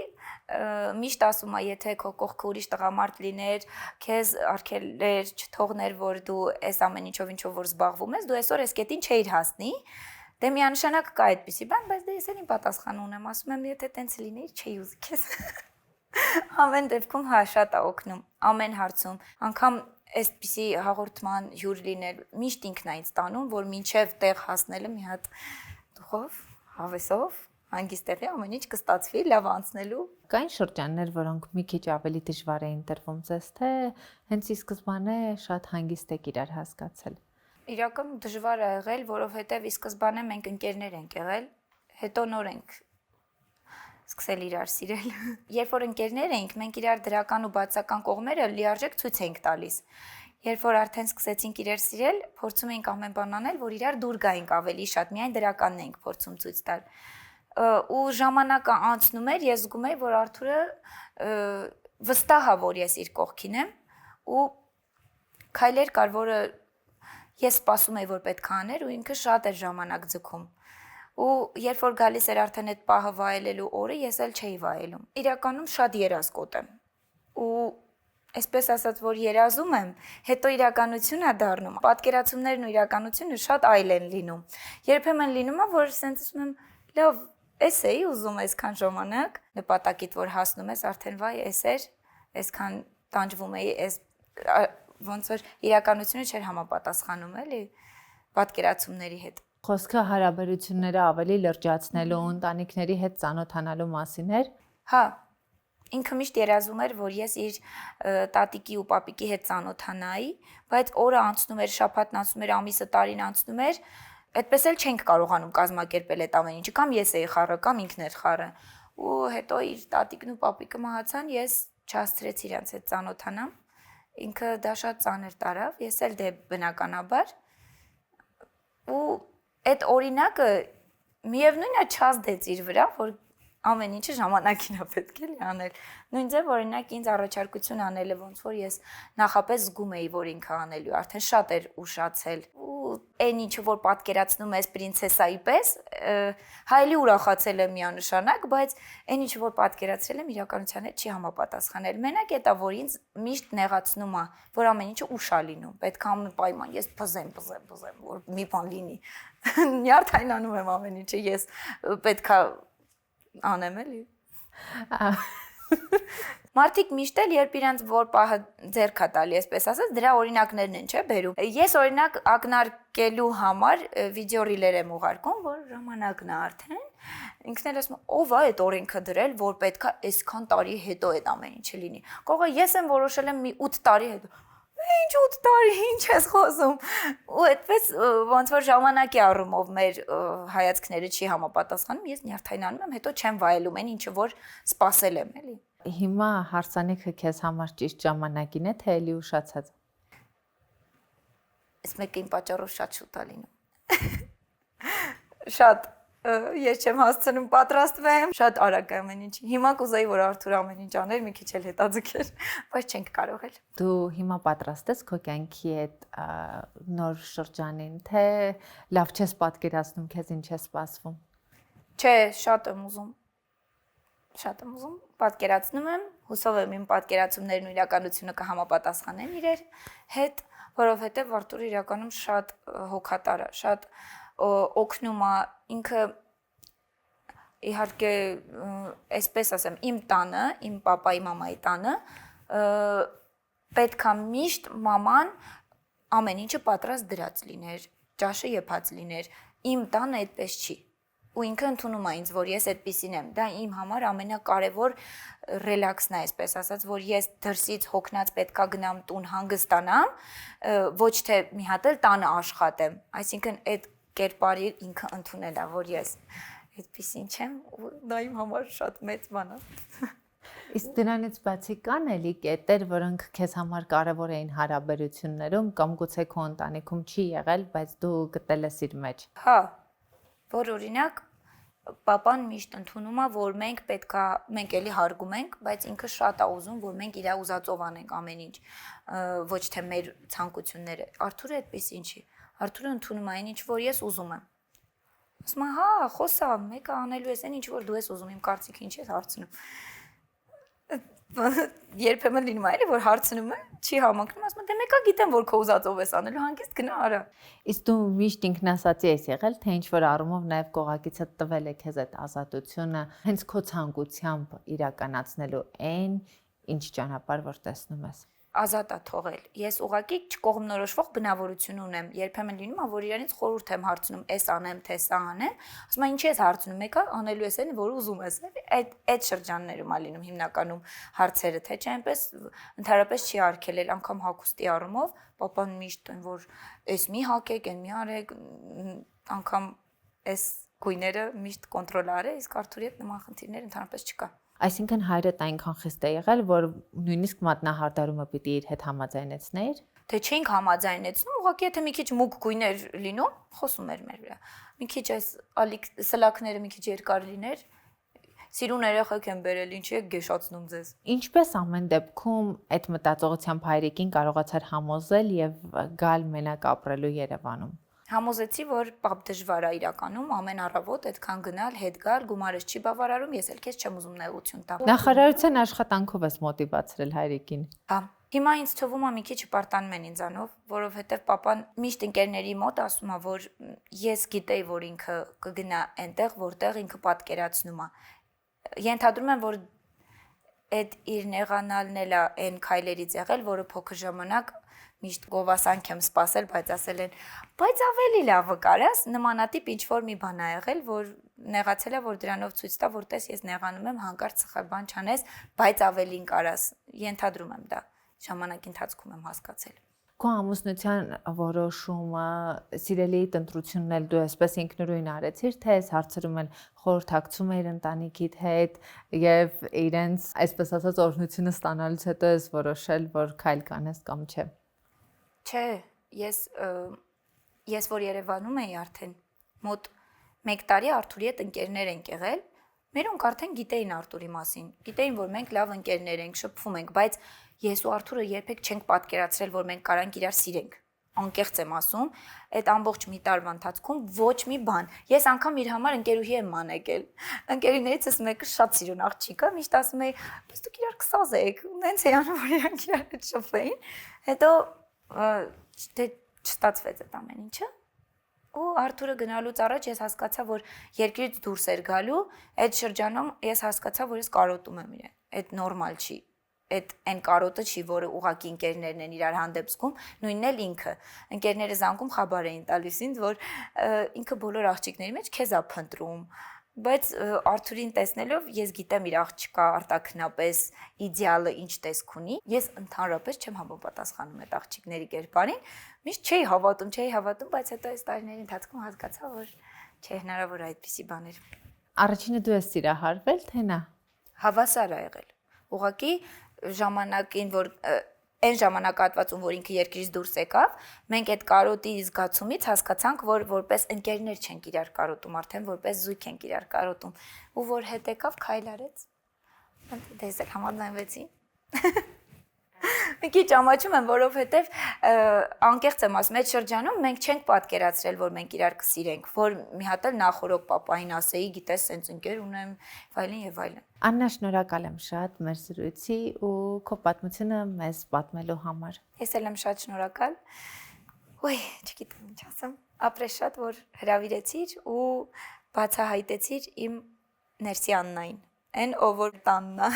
միշտ ասում է, եթե քո կողքը ուրիշ տղամարդ լիներ, քեզ արգելեր, չթողներ, որ դու այս ամեն ինչով որ զբաղվում ես, դու այսօր այս կետին չէիր հասնի։ Դե միանշանակ կա այդպիսի բան, բայց դե ես էլ իմ պատասխան ունեմ, ասում եմ, եթե տենց լինեի, չէի ուզի քեզ։ Ամեն դեպքում հա շատ է օգնում, ամեն հարցում, անգամ այսպիսի հաղորդման հյուր լինել, միշտ ինքն է ինձ տանում, որ մինչև տեղ հասնելը մի հատ դուխով, հավեսով, հանգիստ տեղի ամեն ինչ կստացվի, լավ անցնելու։ Կային շրջաններ, որոնք մի քիչ ավելի դժվար էին տրվում ձեզ, թե հենց ի սկզբանե շատ հանգիստ եք իրար հասկացել։ Իրականում դժվար է եղել, որովհետև ի սկզբանե մենք ընկերներ ենք եղել, հետո նոր ենք սկսել իրար սիրել։ Երբ որ ընկերներ էինք, մենք իրար դրական ու բացական կողմերը լիարժեք ցույց էինք տալիս։ Երբ որ արդեն սկսեցինք իրար սիրել, փորձում էինք ամեն բան անել, որ իրար դուր գայինք ավելի շատ, միայն դրականն էինք փորձում ցույց տալ։ Ու ժամանակը անցնում էր, ես զգում էի, որ Արթուրը վստահ է, որ ես իր կողքին եմ, ու քայլեր կար, որը ես սպասում էի, որ պետք է աներ, ու ինքը շատ էր ժամանակ ձգում։ Ու երբ որ գալիս էր արդեն այդ պահը վայելելու օրը, ես էլ չէի վայելում։ Իրականում շատ երազկոտ եմ։ Ու այսպես ասած, որ երազում եմ, հետո իրականություն է դառնում։ Պատկերացումներն ու իրականությունը շատ այլ են լինում։ Երբեմն լինում է, որ ասենց ասում եմ, լավ, էս էի ուզում այսքան ժամանակ, նպատակիդ որ հասնում ես, արդեն վայ, էս էր, այսքան տանջվում էի, այս ոնց որ իրականությունը չէր համապատասխանում, էլի, պատկերացումների հետ։ Խոսքը հարաբերությունները ավելի լրջացնելու, ընտանիքների հետ ծանոթանալու մասին էր։ Հա, ինքը միշտ երազում էր, որ ես իր տատիկի ու պապիկի հետ ծանոթանայի, բայց օրը անցնում էր, շաբաթն անցնում էր, ամիսը տարին անցնում էր, այդպես էլ չենք կարողանում կազմակերպել այդ ամեն ինչը, կամ ես էի խառը, կամ ինքն էր խառը։ Ու հետո իր տատիկն ու պապիկը մահացան, ես չհասցրեցի իրենց հետ ծանոթանամ։ Ինքը դա շատ ծանր տարավ, ես էլ դե բնականաբար։ Ու այդ օրինակը միևնույնն է չազդեց իր վրա, որ ամեն ինչը ժամանակին է պետք է անել։ Նույն ձև օրինակ ինձ առաջարկություն անելը ոնց որ ես նախապես զգում էի, որ ինքը անելու, արդեն շատ էր ուշացել։ Ու այն ինչը որ պատկերացնում ես պրինցեսայի պես, հայելի ուրախացել եմ միանշանակ, բայց այն ինչը որ պատկերացրել եմ իրականության հետ չի համապատասխանել։ Մենակ էտա որ ինձ միշտ նեղացնում է, որ ամեն ինչը ուշ է լինում։ Պետք է անպայման ես բզեմ, որ մի բան լինի։ Նյարդայնանում եմ ամեն ինչը, ես պետք է անեմ էլի։ Մարդիկ միշտ էլ երբ իրանց որ պահը ձեռք է տալի, այսպես ասած, դրա օրինակներն են, չէ, բերում։ Ես օրինակ ակնարկելու համար վիդեո ռիլեր եմ ուղարկում, որ ժամանակն է արդեն։ Ինքն էլ ասում ով է այդ օրենքը դրել, որ պետքա այսքան տարի հետո այդ ամեն ինչը լինի։ Կողը ես եմ որոշել եմ մի 8 տարի հետո։ Ինչ 8 տարի, ինչ ես խոսում։ Ու այդպես ոնց որ ժամանակի առումով մեր հայացքները չի համապատասխանում, ես նյարդայնանում եմ, հետո չեմ վայելում այն ինչը որ սպասել եմ, էլի։ Հիմա հարսանիքը քեզ համար ճիշտ ժամանակին է, թե էլի ուշացած։ Այս մեկին պատճառով շատ շուտ է լինում։ Շատ ես չեմ հասցնում պատրաստվեմ, շատ արագ է ամեն ինչ։ Հիմա կուզեի որ Արթուր ամեն ինչ աներ, մի քիչ էլ հետաձգեր, բայց չենք կարող էլ։ Դու հիմա պատրաստ ես քո կյանքի այդ նոր շրջանին, թե լավ չես պատկերացնում քեզ ինչ է սպասվում։ Չէ, շատ եմ ուզում։ Շատ եմ ուզում, պատկերացնում եմ, հուսով եմ իմ պատկերացումներն ու իրականությունը կհամապատասխանեն իրար հետ, որովհետև Արթուրը իրականում շատ հոգատար է, շատ օգնում է, ինքը իհարկե այսպես ասեմ, իմ տանը, իմ պապայի մամայի տանը պետք է միշտ մաման ամեն ինչը պատրաստ դրած լիներ, ճաշը եփած լիներ, իմ տանը այդպես չի։ Ու ինքը ընդունում է ինձ, որ ես այդպիսին եմ։ Դա իմ համար ամենակարևոր ռելաքսն է, այսպես ասած, որ ես դրսից հոգնած պետքա գնամ տուն հանգստանամ, ոչ թե մի հատ էլ տանը աշխատեմ։ Այսինքն այդ կերպարի ինքը ընդունել է, որ ես այդպիսին չեմ, ու դա իմ համար շատ մեծ բան է։ Իսկ դրանից բացի կան էլի կետեր, որոնք քեզ համար կարևոր էին հարաբերություններում կամ գուցե քո ընտանիքում չի եղել, բայց դու գտել ես իր մեջ։ Հա, որ օրինակ պապան միշտ ընդունում է, որ մենք էլի հարգում ենք, բայց ինքը շատ է ուզում, որ մենք իր ուզածով անենք ամեն ինչ, ոչ թե մեր ցանկությունները։ Արթուրը այդպեսին չի։ Արթուրը ընդունում է այն ինչ, որ ես ուզում եմ։ Ասում է, հա, խոսա, մեկը անելու ես այն ինչ, որ դու ես ուզում, իմ կարծիքը ինչ ես հարցնում։ Երբեմն լինում է էլի, որ հարցնում եմ, չի համընկնում, ասում եմ, դե մեկը գիտեմ, որ քո ուզածով ես անելու, հանգիստ գնա արա։ Իսկ դու միշտ ինքնասածի ես եղել, թե ինչ որ առումով նաև կողակիցդ տվել է քեզ այդ ազատությունը, հենց քո ցանկությամբ իրականացնելու այն, ինչ ճանապարհ որ տեսնում ես։ Ազատ է թողել։ Ես ուղղակի չկողմնորոշվող բնավորություն ունեմ։ Երբեմն լինում է, որ իրանից խորհուրդ եմ հարցնում, էս անեմ, թե սա անեմ, ասում եմ, ինչի ես հարցնում, մեկը անելու ես այն, որ ուզում ես, այդ շրջաններում է լինում հիմնականում հարցերը, թե չէ այնպես ընդհանրապես չի արգելել, անգամ հագուստի առումով, պապան միշտ են, որ էս մի հագեք, այն մի արեք, անգամ էս գույները միշտ կոնտրոլ արե, իսկ Արթուրի հետ նման խնդիրներ ընդհանրապես չկա։ Այսինքն հայրդ այնքան խիստ է եղել, որ նույնիսկ մատնահարդարումը պիտի իր հետ համաձայնեցներ։ Թե չէինք համաձայնեցնում, ուղղակի եթե մի քիչ մուգ գույներ լինում, խոսում էր մեր վրա։ Մի քիչ այս ալիք սլաքները մի քիչ երկար լիներ, սիրուն երեխեք են բերել, ինչի եք գեշացնում ձեզ։ Ինչպես ամեն դեպքում այդ մտածողությամբ հայրիկին կարողացար համոզել եւ գալ մենակ ապրելու Երևանում։ Համոզեցի, որ պապ դժվար է իրականում, ամեն առավոտ այդքան գնալ, հետ գալ, գումարս չի բավարարում, ես էլ քեզ չեմ ուզում նեղություն տալ։ Նախարարության աշխատանքով ես մոտիվացրել հայրիկին։ Հա, հիմա ինձ թվում է մի քիչ պարտանում են ինձանով, որովհետև պապան միշտ ընկերների մոտ ասում է, որ ես գիտեի, որ ինքը կգնա այնտեղ, որտեղ ինքը պատկերացնում է։ Ենթադրում եմ, որ այդ իր նեղանալն էլ է այն քայլերից եղել, որը փոքր ժամանակ միշտ գովասանք եմ սպասել, բայց ասել են, բայց ավելի լավը կարաս, նմանատիպ ինչ որ մի բան ա եղել, որ նեղացել է, որ դրանով ցույց տա, որ տես ես նեղանում եմ, հանկարծ սխալ բան չանես, բայց ավելին կարաս։ Ենթադրում եմ դա։ Ժամանակի ընթացքում եմ հասկացել։ Քո ամուսնության որոշումը, սիրելիիդ ընտրությունն էլ դու այսպես ինքնուրույն արեցիր, թե այս հարցերում էլ խորհրդակցում էիր ընտանիքիդ հետ եւ իրենց, այսպես ասած, օրհնությունը ստանալուց հետո ես որոշել, որ քայլ կանես կամ չէ։ Չէ, ես որ Երևանում էի արդեն մոտ 1 տարի Արթուրի հետ ընկերներ ենք եղել, մերոնք արդեն գիտեին Արթուրի մասին, գիտեին, որ մենք լավ ընկերներ ենք, շփվում ենք, բայց ես ու Արթուրը երբեք չենք պատկերացրել, որ մենք կարանք իրար սիրենք։ Անկեղծ եմ ասում, այդ ամբողջ մի տարվա ընթացքում ոչ մի բան։ Ես անգամ իր համար ընկերուհի եմ մանեկել։ Ընկերուներիցս մեկը շատ սիրուն աղջիկ է, միշտ ասում էի, «Բայց դուք իրար կսազ եք»։ Նենց է անում, որ իրանք իրար հետ շփվեին։ Հետո դե չստացվեց այդ ամեն ինչը։ Ու Արթուրը գնալուց առաջ ես հասկացա, որ երկրից դուրս էր գալու, այդ շրջանում ես հասկացա, որ ես կարոտում եմ իրեն։ Այդ նորմալ չի։ Այդ այն կարոտը չի, որը ուղակի ընկերներն են իրար հանդեպ զգում, նույնն էլ ինքը։ Ընկերները զանգում խաբար էին տալիս ինձ, որ ինքը բոլոր աղջիկների մեջ քեզ է փնտրում։ Բայց Արթուրին տեսնելով ես գիտեմ իր աղջկա արտաքնապես իդեալը ինչ տեսք ունի։ Ես ընդհանրապես չեմ համապատասխանում այդ աղջիկների կերպարին։ Միշտ չէի հավատում, բայց հետո այս տարիների ընթացքում հասկացա, որ չէ հնարավոր այդպիսի բաներ։ Առաջինը դու ես սիրահարվել, թե նա։ Հավասար ա եղել։ Ուղղակի ժամանակին, որ այն ժամանակահատվածում, որ ինքը երկրից դուրս եկավ, մենք այդ կարոտի զգացումից հասկացանք, որ որպես ընկերներ չենք իրար կարոտում, արդեն որպես զույգ ենք իրար կարոտում, ու որ հետ եկավ քայլ արեց։ Դες էլ համաձայնվեցին։ Մի քիչ ամաչում եմ, որովհետև անկեղծ եմ ասում, այդ շրջանում մենք չենք պատկերացրել, որ մենք իրար կսիրենք, որ մի հատ էլ նախորոք պապային ասեի, գիտես, սենց ընկեր ունեմ, այլն եւ այլն։ Աննա, շնորհակալ եմ շատ մեր զրույցի ու քո պատմությունը մեզ պատմելու համար։ Ես էլ եմ շատ շնորհակալ։ Ոյ, չգիտեմ ինչ ասեմ։ Ապրես շատ, որ հրավիրեցիր ու բացահայտեցիր իմ ներսի Աննային։ Այն ով որ տանն է։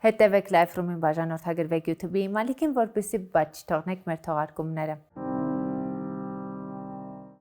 Հետևեք Live Room-ին, բաժանորդագրվեք YouTube-ի իմալիկին, որպեսզի բաց չթողնեք մեր թողարկումները։